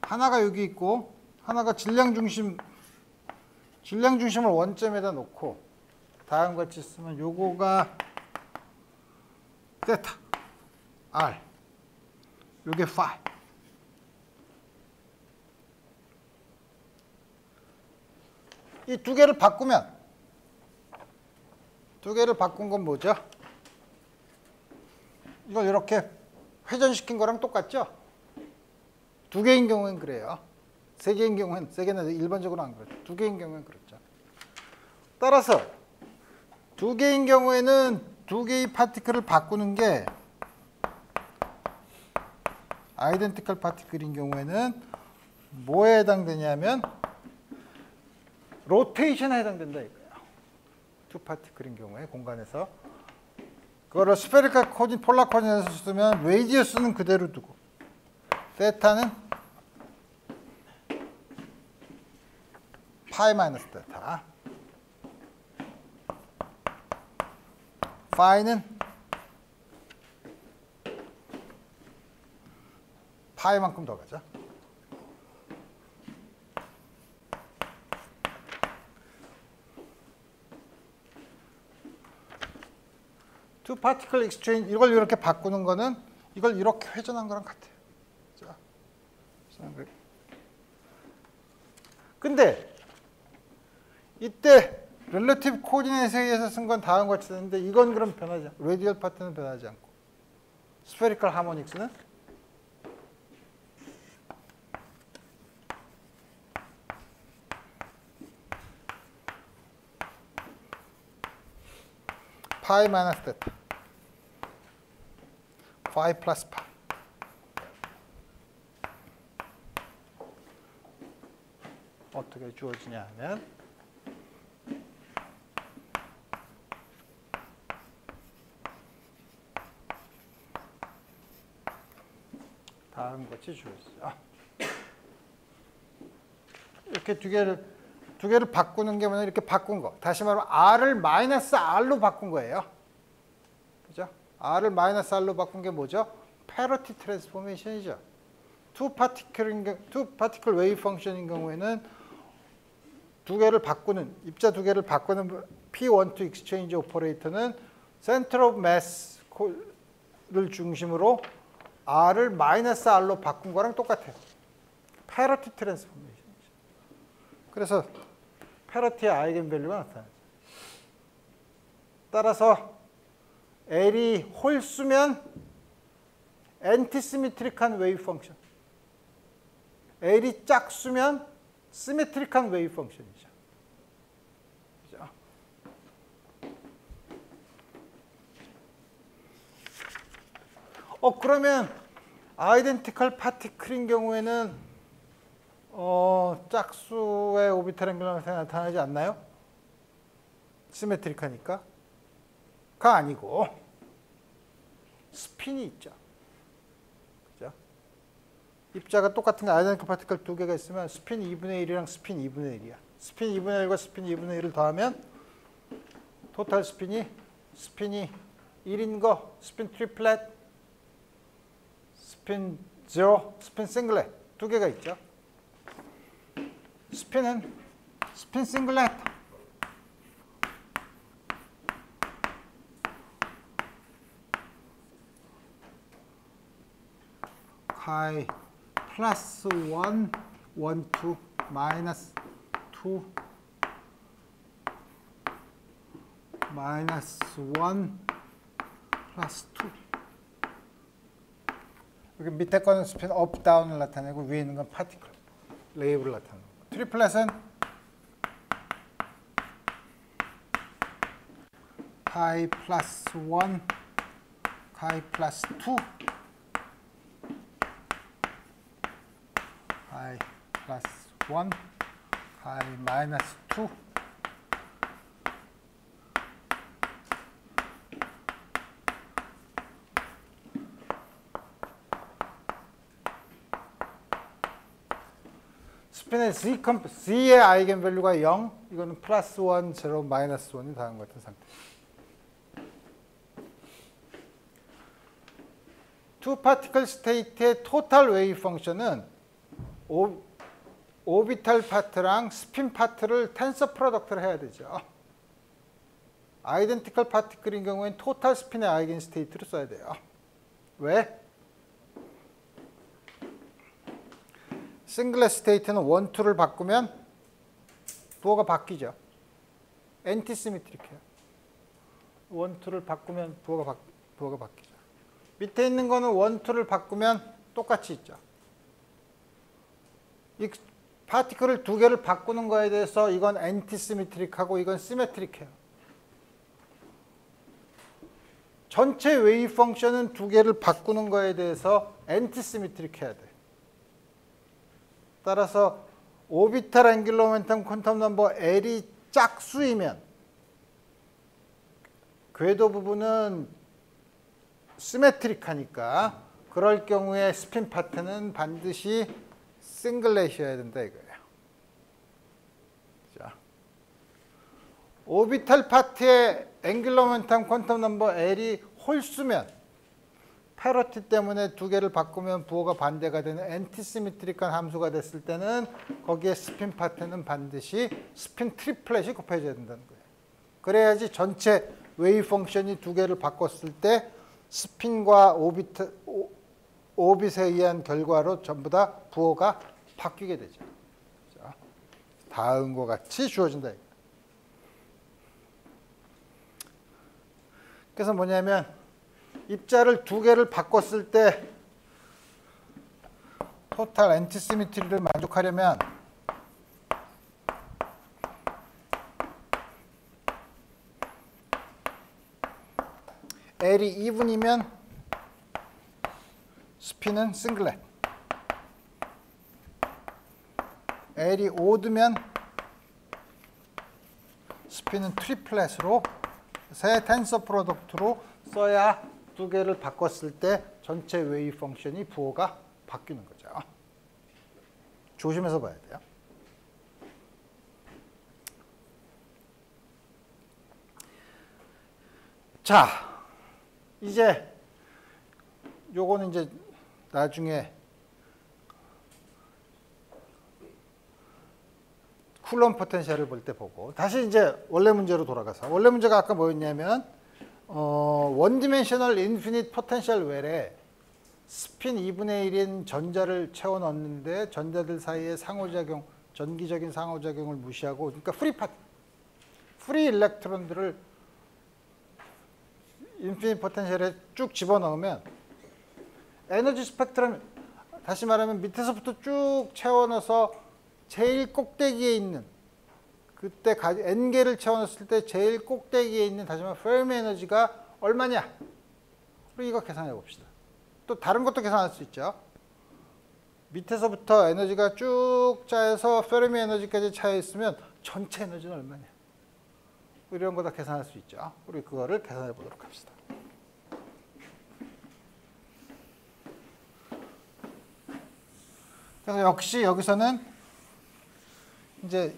하나가 여기 있고 하나가 질량 중심을 원점에다 놓고 다음과 같이 쓰면 요거가 세타 R 요게 파이 이 두 개를 바꾸면 두 개를 바꾼 건 뭐죠? 이걸 이렇게 회전시킨 거랑 똑같죠? 두 개인 경우엔 그래요. 세 개인 경우엔 세 개는 일반적으로 안 그렇죠. 두 개인 경우엔 그렇죠. 따라서 두 개인 경우에는 두 개의 파티클을 바꾸는 게 아이덴티컬 파티클인 경우에는 뭐에 해당되냐면 로테이션에 해당된다 이거예요. 투 파티클인 경우에 공간에서 그거를 스페리컬 코진 폴라 코진에서 쓰면 레디어스는 그대로 두고 세타는 파이 마이너스 세타 파이는 파이만큼 더 가죠. 투 파티클 익스체인지 이걸 이렇게 바꾸는 거는 이걸 이렇게 회전한 거랑 같아요. 자, 근데 이때 렐러티브 코디네이트에 의해서 쓴 건 다음과 같이 되는데 이건 그럼 변하지 않고 레디얼 파트는 변하지 않고 스페리컬 하모닉스는 파이 마이너스 데타 파이 플러스 파 어떻게 주어지냐 하면 다음 같이 주어지죠. 이렇게 두 개를 바꾸는 게 뭐냐 이렇게 바꾼 거. 다시 말하면 R을 마이너스 R로 바꾼 거예요. 그죠? R을 마이너스 R로 바꾼 게 뭐죠? 패러티 트랜스포메이션이죠. 투 파티클 웨이브 펑션인 경우에는 입자 두 개를 바꾸는 P12 익스체인지 오퍼레이터는 센터 오브 매스를 중심으로 R을 마이너스 R로 바꾼 거랑 똑같아요. 패러티 트랜스포메이션이죠. 그래서 패러티의 아이겐밸류가 나타나죠. 따라서 L이 홀수면 엔티시메트릭한 웨이브 펑션. L이 짝수면 시메트릭한 웨이브 펑션이죠. 그죠? 그러면 아이덴티컬 파티클인 경우에는 짝수의 오비탈 앵글러가 나타나지 않나요? 시메트릭하니까. 가 아니고 스핀이 있죠. 그죠? 입자가 똑같은 게 아이덴티컬 파티클 두 개가 있으면 스핀 2분의 1이랑 스핀 2분의 1이야. 스핀 2분의 1과 스핀 2분의 1을 더하면 토탈 스핀이 1인 거, 스핀 트리플렛, 스핀 제로, 스핀 싱글렛 두 개가 있죠. 스핀은 스핀 싱글렛 카이 플러스 1, 1, 2, 마이너스 2, 마이너스 1, 플러스 2. 여기 밑에 거는 스핀 업, 다운을 나타내고 위에 있는 건 파티클, 레이블을 나타내는 거. 트리플렛은 카이 플러스 1, 카이 플러스 2, 카이 플러스 1, 카이 마이너스 2, 스핀의 Z의 아이겐밸류가 0, 이거는 플러스 1, 0, 마이너스 1이 다른 것 같은 상태. 투 파티클 스테이트의 토탈 웨이브 펑션은 오비탈 파트랑 스핀 파트를 텐서 프로덕트를 해야 되죠. 아이덴티컬 파티클인 경우에는 토탈 스핀의 아이겐 스테이트를 써야 돼요. 왜? 싱글렛 스테이트는 1, 2를 바꾸면 부호가 바뀌죠. 엔티시메트릭해요. 1, 2를 바꾸면 부호가 바뀌죠. 밑에 있는 거는 1, 2를 바꾸면 똑같이 있죠. 이 파티클을 두 개를 바꾸는 거에 대해서 이건 엔티시메트릭하고 이건 시메트릭해요. 전체 웨이브 펑션은 두 개를 바꾸는 거에 대해서 엔티시메트릭해야 돼. 따라서 오비탈 앵귤러 모멘텀 퀀텀 넘버 L이 짝수이면 궤도 부분은 시메트릭하니까 그럴 경우에 스핀 파트는 반드시 싱글렛이어야 된다 이거예요. 자, 오비탈 파트의 앵귤러 모멘텀 퀀텀 넘버 L이 홀수면 패러티 때문에 두 개를 바꾸면 부호가 반대가 되는 엔티시메트릭한 함수가 됐을 때는 거기에 스핀 파트는 반드시 스핀 트리플렛이 곱해져야 된다는 거예요. 그래야지 전체 웨이브 펑션이 두 개를 바꿨을 때 스핀과 오빗에 의한 결과로 전부 다 부호가 바뀌게 되죠. 자, 다음과 같이 주어진다. 그래서 뭐냐면 입자를 두 개를 바꿨을 때 토탈 엔티시메트리를 만족하려면 L이 이분이면 스핀은 싱글렛, L이 오드면 스핀은 트리플렛으로 세 텐서 프로덕트로 써야 두 개를 바꿨을 때 전체 웨이브 펑션이 부호가 바뀌는 거죠. 조심해서 봐야 돼요. 자, 이제 요거는 이제 나중에 쿨럼 포텐셜을 볼 때 보고 다시 이제 원래 문제로 돌아가서 원래 문제가 아까 뭐였냐면 원 디멘셔널 인피니트 포텐셜 웰에 스핀 2분의 1인 전자를 채워 넣는데 전자들 사이의 상호작용, 전기적인 상호작용을 무시하고 그러니까 프리 일렉트론들을 인피니트 포텐셜에 쭉 집어넣으면 에너지 스펙트럼 다시 말하면 밑에서부터 쭉 채워 넣어서 제일 꼭대기에 있는 그때 n개를 채워넣었을 때 제일 꼭대기에 있는 다시 말하면 페르미 에너지가 얼마냐? 그리고 이거 계산해 봅시다. 또 다른 것도 계산할 수 있죠. 밑에서부터 에너지가 쭉 짜여서 페르미 에너지까지 차여 있으면 전체 에너지는 얼마냐? 이런 거 다 계산할 수 있죠. 우리 그거를 계산해 보도록 합시다. 그래서 역시 여기서는 이제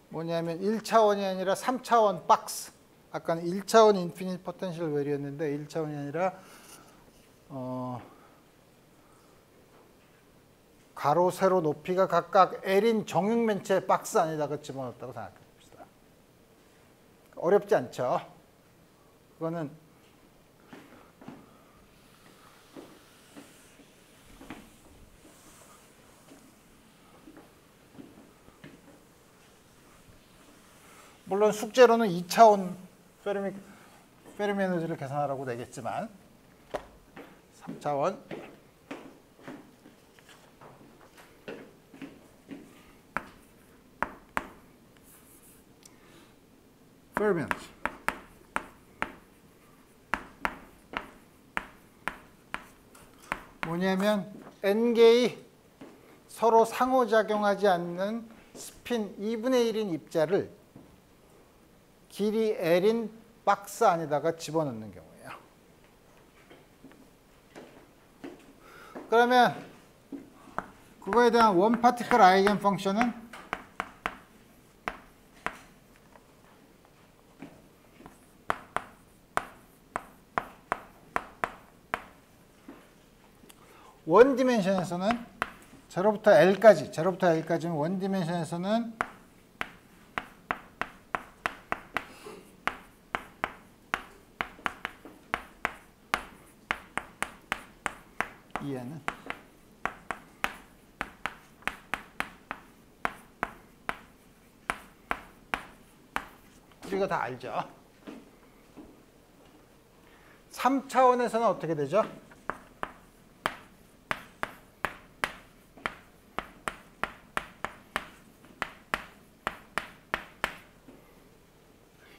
뭐냐면 1차원이 아니라 3차원 박스. 아까는 1차원 인피니트 포텐셜 웰이었는데 1차원이 아니라 가로, 세로 높이가 각각 L인 정육면체 박스 안에다가 집어넣었다고 생각해 봅시다. 어렵지 않죠? 그거는 물론 숙제로는 2차원 페르미 에너지를 계산하라고 되겠지만 3차원 페르미 에너지 뭐냐면 N개의 서로 상호작용하지 않는 스핀 2분의 1인 입자를 길이 L인 박스 안에다가 집어넣는 경우예요. 그러면 그거에 대한 원 파티클 아이겐 펑션은 원 디멘션에서는 제로부터 L까지는 원 디멘션에서는 EN은 우리가 다 알죠. 3차원에서는 어떻게 되죠?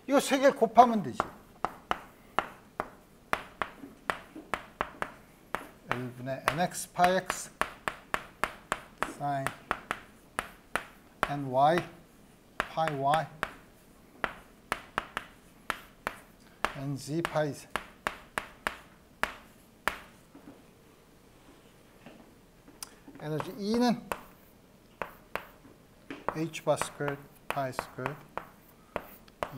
이거 세 개를 곱하면 되지. 1분의 nx 파 x sin ny 파이 y nz 파이 z 에너지 E는 h 바 스퀘어드 파이 스퀘어드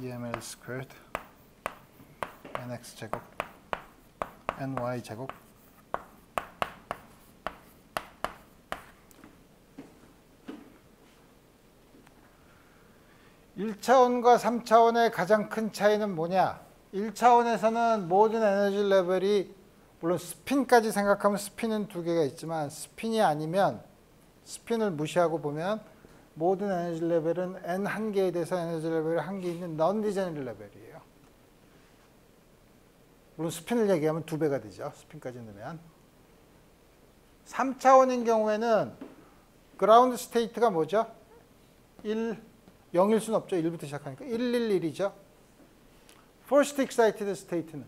EML 스퀘어드 nx 제곱 ny 제곱 1차원과 3차원의 가장 큰 차이는 뭐냐? 1차원에서는 모든 에너지 레벨이 물론 스핀까지 생각하면 스핀은 두 개가 있지만 스핀이 아니면 스핀을 무시하고 보면 모든 에너지 레벨은 n 한 개에 대해서 에너지 레벨이 한 개 있는 non degenerate 레벨이에요. 물론 스핀을 얘기하면 두 배가 되죠. 스핀까지 넣으면. 3차원인 경우에는 그라운드 스테이트가 뭐죠? 0일 수는 없죠. 1부터 시작하니까 111이죠. First excited state는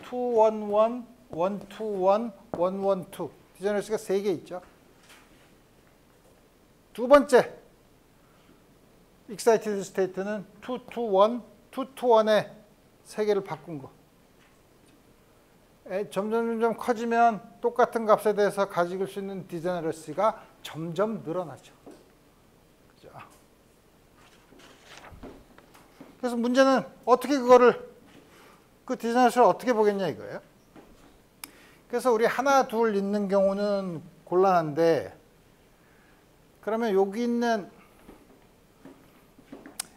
211, 121, 112. 디제너러시가 3개 있죠. 두 번째 excited state는 221, 221에 3개를 바꾼 거. 점점 커지면 똑같은 값에 대해서 가질 수 있는 디제너러시가 점점 늘어나죠. 그죠? 그래서 문제는 어떻게 그 디제너러시를 어떻게 보겠냐 이거예요. 그래서 우리 하나, 둘 있는 경우는 곤란한데 그러면 여기 있는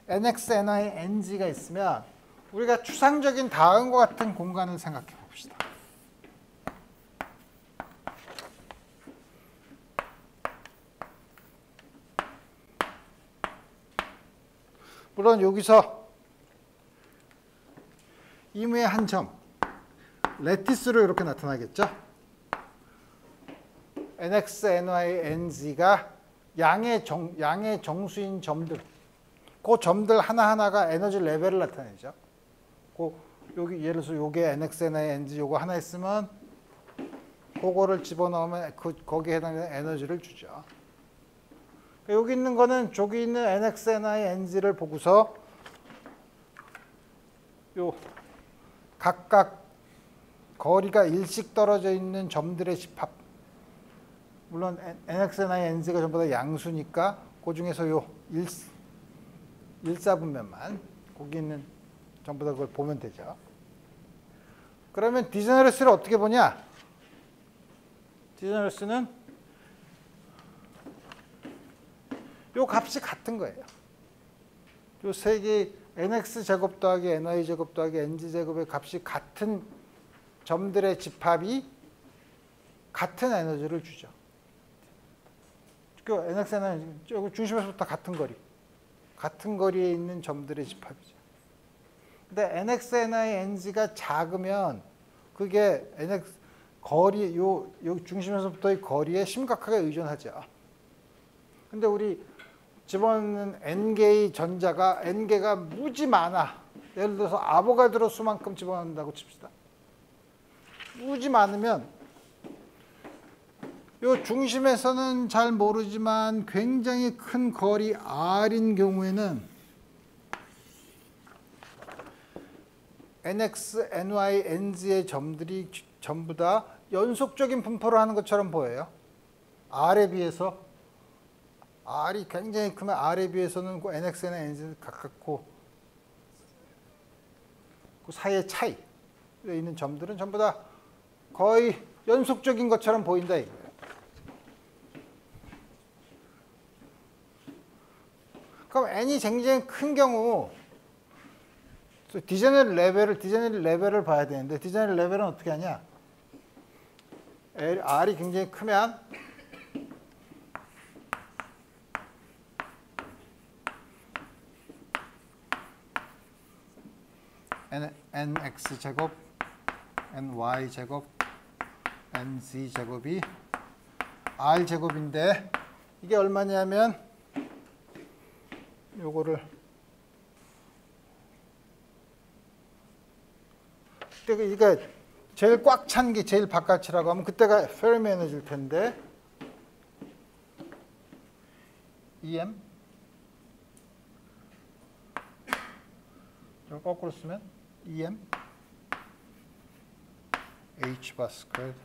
nx, ny, nz가 있으면 우리가 추상적인 다음과 같은 공간을 생각해 봅시다. 물론 여기서 임의의 한 점, 레티스로 이렇게 나타나겠죠. nx, ny, nz가 양의 정수인 점들, 그 점들 하나하나가 에너지 레벨을 나타내죠. 여기 예를 들어서 요게 nx, ny, nz 요거 하나 있으면 그거를 집어넣으면 거기에 해당되는 에너지를 주죠. 여기 있는 거는 저기 있는 nx, ny, nz를 보고서 요 각각 거리가 일씩 떨어져 있는 점들의 집합 물론 nx나 nz가 전부 다 양수니까 그 중에서 요 1사분면만 거기 있는 전부 다 그걸 보면 되죠. 그러면 디제너러스를 어떻게 보냐? 디제너러스는 요 값이 같은 거예요. 요 세 개 nx 제곱 더하기 ny 제곱 더하기 nz 제곱의 값이 같은 점들의 집합이 같은 에너지를 주죠. 그 nx는 중심에서부터 같은 거리. 같은 거리에 있는 점들의 집합이죠. 근데 nx, ny, nz가 작으면 그게 nx 거리 요 중심에서부터의 거리에 심각하게 의존하죠. 근데 우리 집어넣는 n개의 전자가 n개가 무지 많아. 예를 들어서 아보가드로 수만큼 집어넣는다고 칩시다. 무지 많으면 요 중심에서는 잘 모르지만 굉장히 큰 거리 R인 경우에는 NX, NY, NZ의 점들이 전부 다 연속적인 분포를 하는 것처럼 보여요. R에 비해서 R이 굉장히 크면 R에 비해서는 그 NX나 NZ는 가깝고 그 사이의 차이에 있는 점들은 전부 다 거의 연속적인 것처럼 보인다 이거예요. 그럼 n이 굉장히 큰 경우 디제너리 레벨을 봐야 되는데 디제너리 레벨은 어떻게 하냐? R이 굉장히 크면 nx 제곱, ny 제곱, nz 제곱이 r 제곱인데 이게 얼마냐면 요거를 그러니까 제일 꽉 찬 게 제일 바깥이라고 하면 그때가 페르미 에너지일 텐데 EM 이걸 거꾸로 쓰면 EM H 바 스퀘어드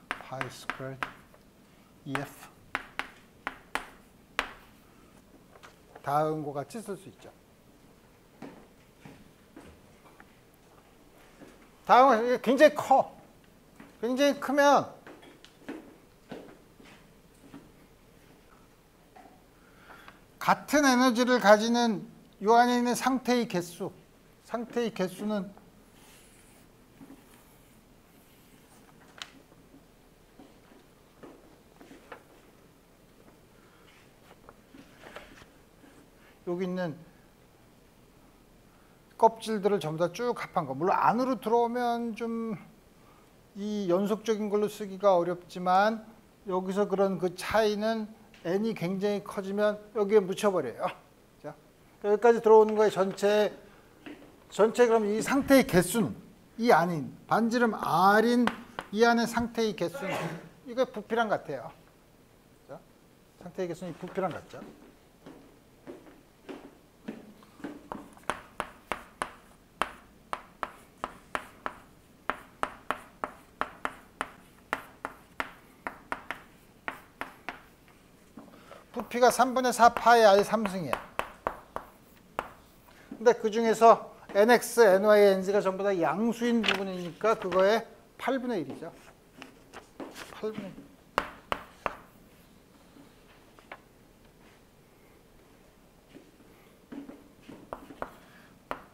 파이 스퀘어드 EF 다음과 같이 쓸 수 있죠. 다음은 굉장히 커. 굉장히 크면 같은 에너지를 가지는 요 안에 있는 상태의 개수는 여기 있는 껍질들을 전부 다 쭉 합한 거. 물론 안으로 들어오면 좀 이 연속적인 걸로 쓰기가 어렵지만 여기서 그런 그 차이는 n이 굉장히 커지면 여기에 묻혀버려요. 자, 여기까지 들어오는 거에 전체 그럼 이 상태의 개수는 이 안인 반지름 R인 이 안의 상태의 개수는 이거 부피랑 같아요. 자, 상태의 개수는 부피랑 같죠. 부피가 3분의 4 파이 R 3승이에요. 근데 그 중에서 NX, NY, NZ가 전부 다 양수인 부분이니까 그거의 8분의 1이죠. 8분의 1.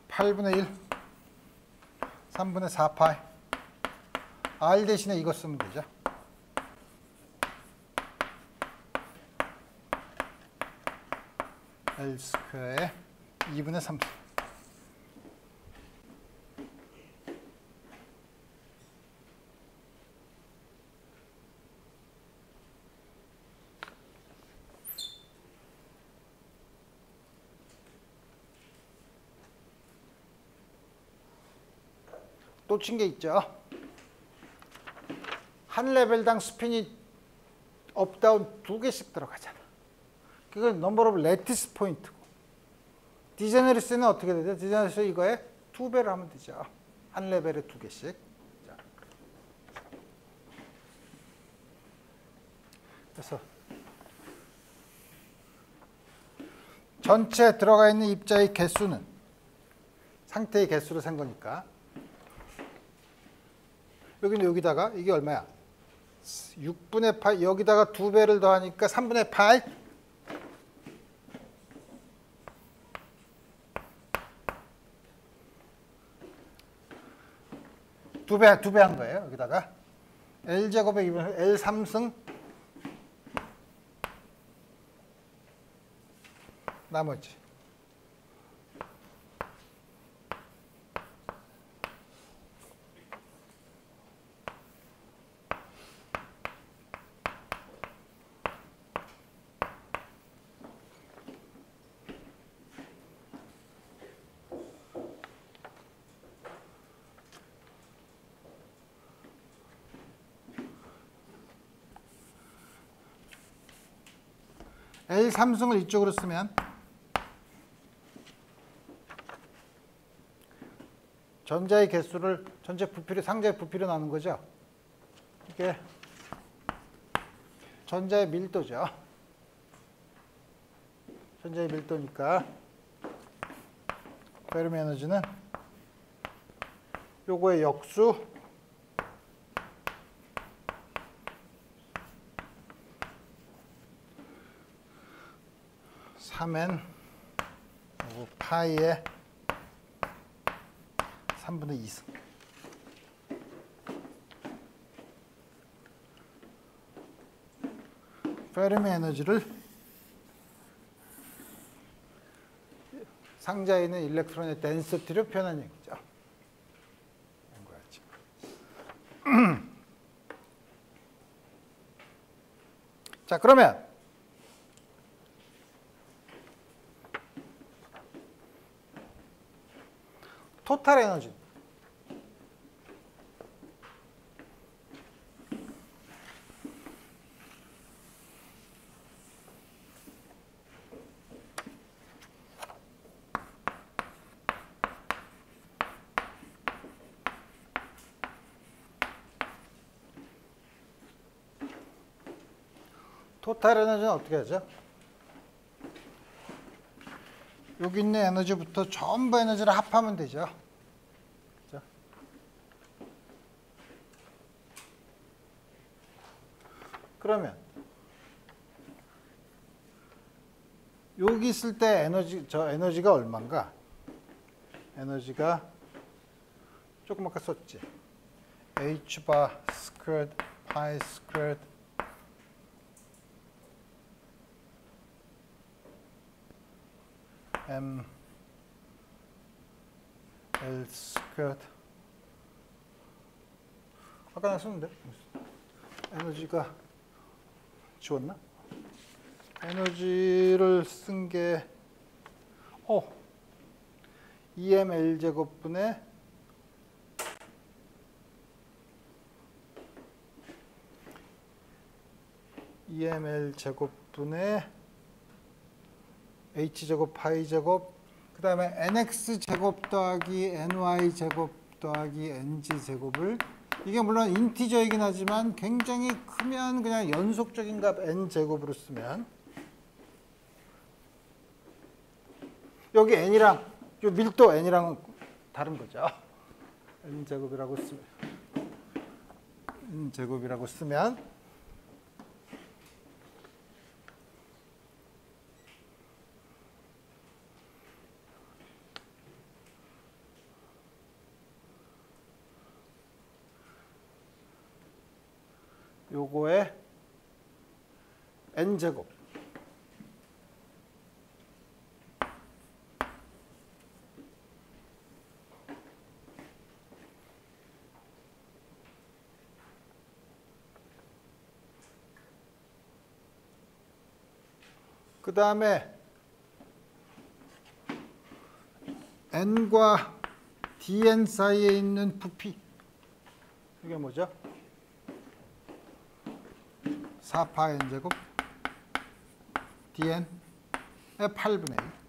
(8분의 1) 3분의 4 파이 R 대신에 이거 쓰면 되죠. L 스퀘어에 2분의 3. 또 친 게 있죠. 한 레벨당 스핀이 업다운 2개씩 들어가잖아. 그건 넘버 오브 레티스 포인트고. 디제너리스는 어떻게 되죠? 디제너리스 이거에 2배를 하면 되죠. 한 레벨에 2개씩. 자. 그래서 전체 들어가 있는 입자의 개수는 상태의 개수로 센 거니까 여기는 여기다가 이게 얼마야? 6분의 8 여기다가 2배를 더하니까 3분의 8 2배 한 거예요. 여기다가 L제곱에 L3승 나머지 L3승을 이쪽으로 쓰면 전자의 개수를 전체 부피로 상자의 부피로 나눈 거죠. 이게 전자의 밀도죠. 전자의 밀도니까 페르미 에너지는 요거의 역수 (3n) 그리고 파이의 3분의 2승. 페르미 에너지를 상자에 있는 일렉트론의 덴시티로 표현한 얘기죠. 자, 그러면 토탈 에너지 토탈 에너지는 어떻게 하죠? 여기 있는 에너지부터 전부 에너지를 합하면 되죠. 그렇죠? 그러면 여기 있을 때 저 에너지가 얼마인가? 에너지가 조금 아까 썼지. H바 스퀘어드 파이 스퀘어드 M L 스퀘어드 아까 나 썼는데 에너지가 지웠나? 에너지를 쓴 게 EML 제곱분의 EML 제곱분의 H제곱 파이 제곱 그 다음에 NX 제곱 더하기 NY 제곱 더하기 NG 제곱을 이게 물론 인티저이긴 하지만 굉장히 크면 그냥 연속적인 값 N 제곱으로 쓰면 여기 N이랑 요 밀도 N이랑은 다른 거죠. N 제곱이라고 쓰면 요거의 N제곱 그 다음에 N과 DN 사이에 있는 부피 이게 뭐죠? 4파 N제곱 DN의 8분의 1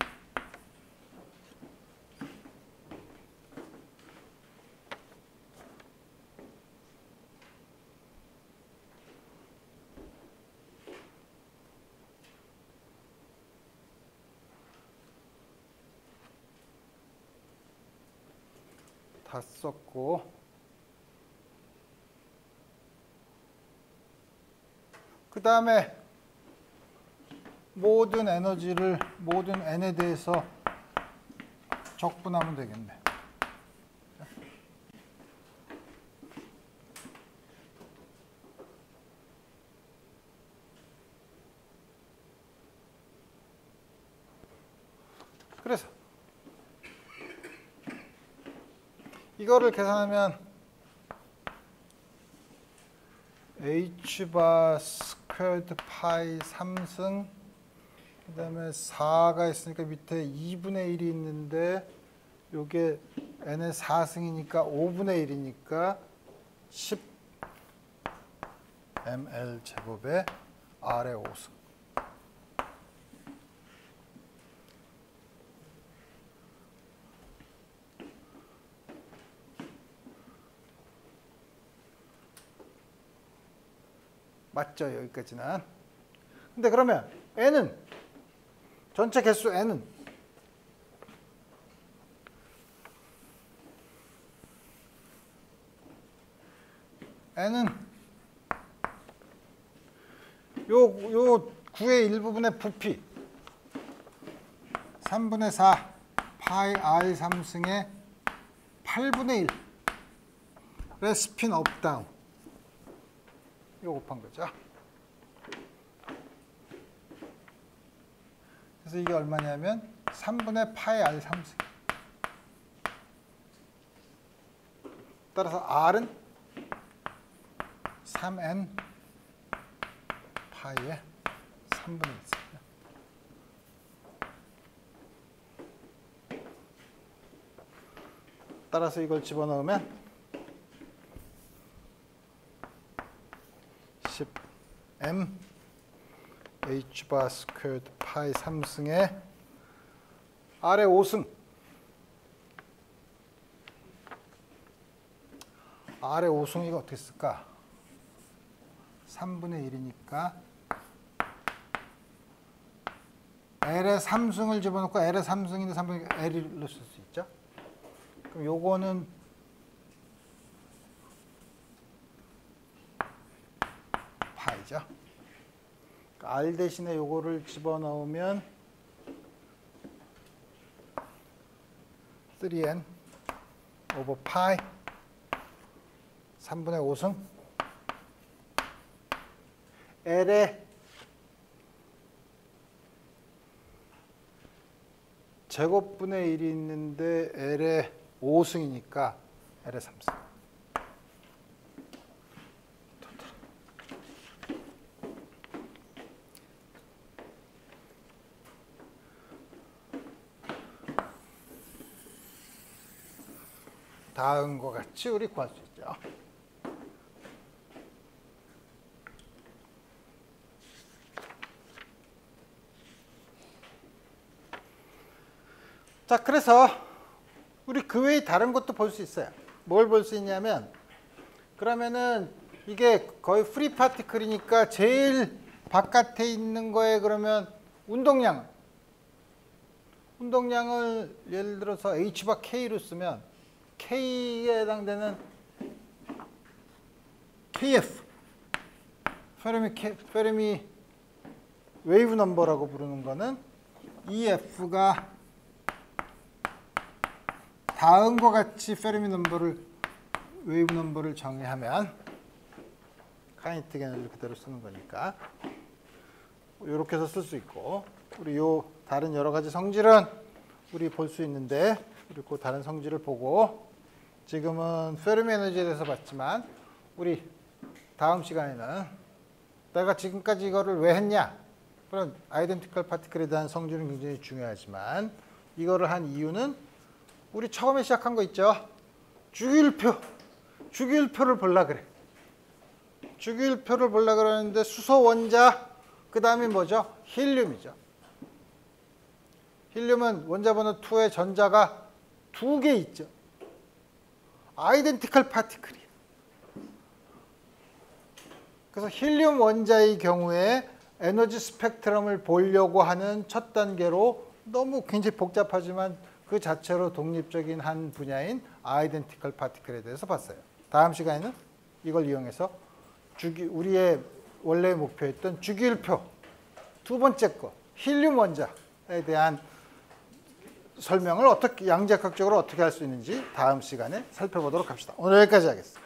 다 썼고, 그 다음에 모든 에너지를 모든 n에 대해서 적분하면 되겠네. 그래서 이거를 계산하면 h바 스퀘어드 파이 3승, 그 다음에 4가 있으니까 밑에 2분의 1이 있는데 요게 n의 4승이니까 5분의 1이니까 10 ml 제곱에 r의 5승. 맞죠? 여기까지는. 근데 그러면 n은 전체 개수 n은 요 9의 일부분의 부피 3분의 4 파이 r 3승의 8분의 1의 스핀 업 다운 이거 곱한 거죠. 그래서 이게 얼마냐면 3분의 파이 r 3승. 따라서 r은 3n 파이의 3분의 1입니다. 따라서 이걸 집어넣으면 10m h바 스퀘어드 파이 3승에 r의 5승. r의 5승이 어떻게 쓸까? 3분의 1이니까 L의 3승을 집어넣고 L의 3승인데 3분의 1로 쓸 수 있죠. 그럼 요거는 파이죠. R 대신에 요거를 집어넣으면 3n 오버 파이 3분의 5승 L의 제곱분의 1이 있는데 L의 5승이니까 L의 3승. 다음과 같이 우리 구할 수 있죠. 자, 그래서 우리 그 외에 다른 것도 볼 수 있어요. 뭘 볼 수 있냐면, 그러면은 이게 거의 프리 파티클이니까 제일 바깥에 있는 거에 그러면 운동량을 예를 들어서 H바 K로 쓰면 K에 해당되는 KF 페르미 웨이브 넘버라고 부르는 거는 EF가 다음과 같이 페르미 넘버를 웨이브 넘버를 정의하면 카이네틱 에너지를 그대로 쓰는 거니까 이렇게 해서 쓸 수 있고, 우리 요 다른 여러 가지 성질은 우리 볼 수 있는데 우리 그 다른 성질을 보고 지금은 페르미 에너지에 대해서 봤지만 우리 다음 시간에는 내가 지금까지 이거를 왜 했냐, 그런 아이덴티컬 파티클에 대한 성질은 굉장히 중요하지만 이거를 한 이유는 우리 처음에 시작한 거 있죠. 주기율표를 보려 그래. 주기율표를 보려 그러는데 수소 원자, 그 다음에 뭐죠? 힐륨이죠. 힐륨은 원자 번호 2에 전자가 2개 있죠. 아이덴티컬 파티클이에요. 그래서 힐륨 원자의 경우에 에너지 스펙트럼을 보려고 하는 첫 단계로 너무 굉장히 복잡하지만 그 자체로 독립적인 한 분야인 아이덴티컬 파티클에 대해서 봤어요. 다음 시간에는 이걸 이용해서 우리의 원래 목표였던 주기율표 두 번째 거 힐륨 원자에 대한 설명을 어떻게 양자역학적으로 어떻게 할 수 있는지 다음 시간에 살펴보도록 합시다. 오늘 여기까지 하겠습니다.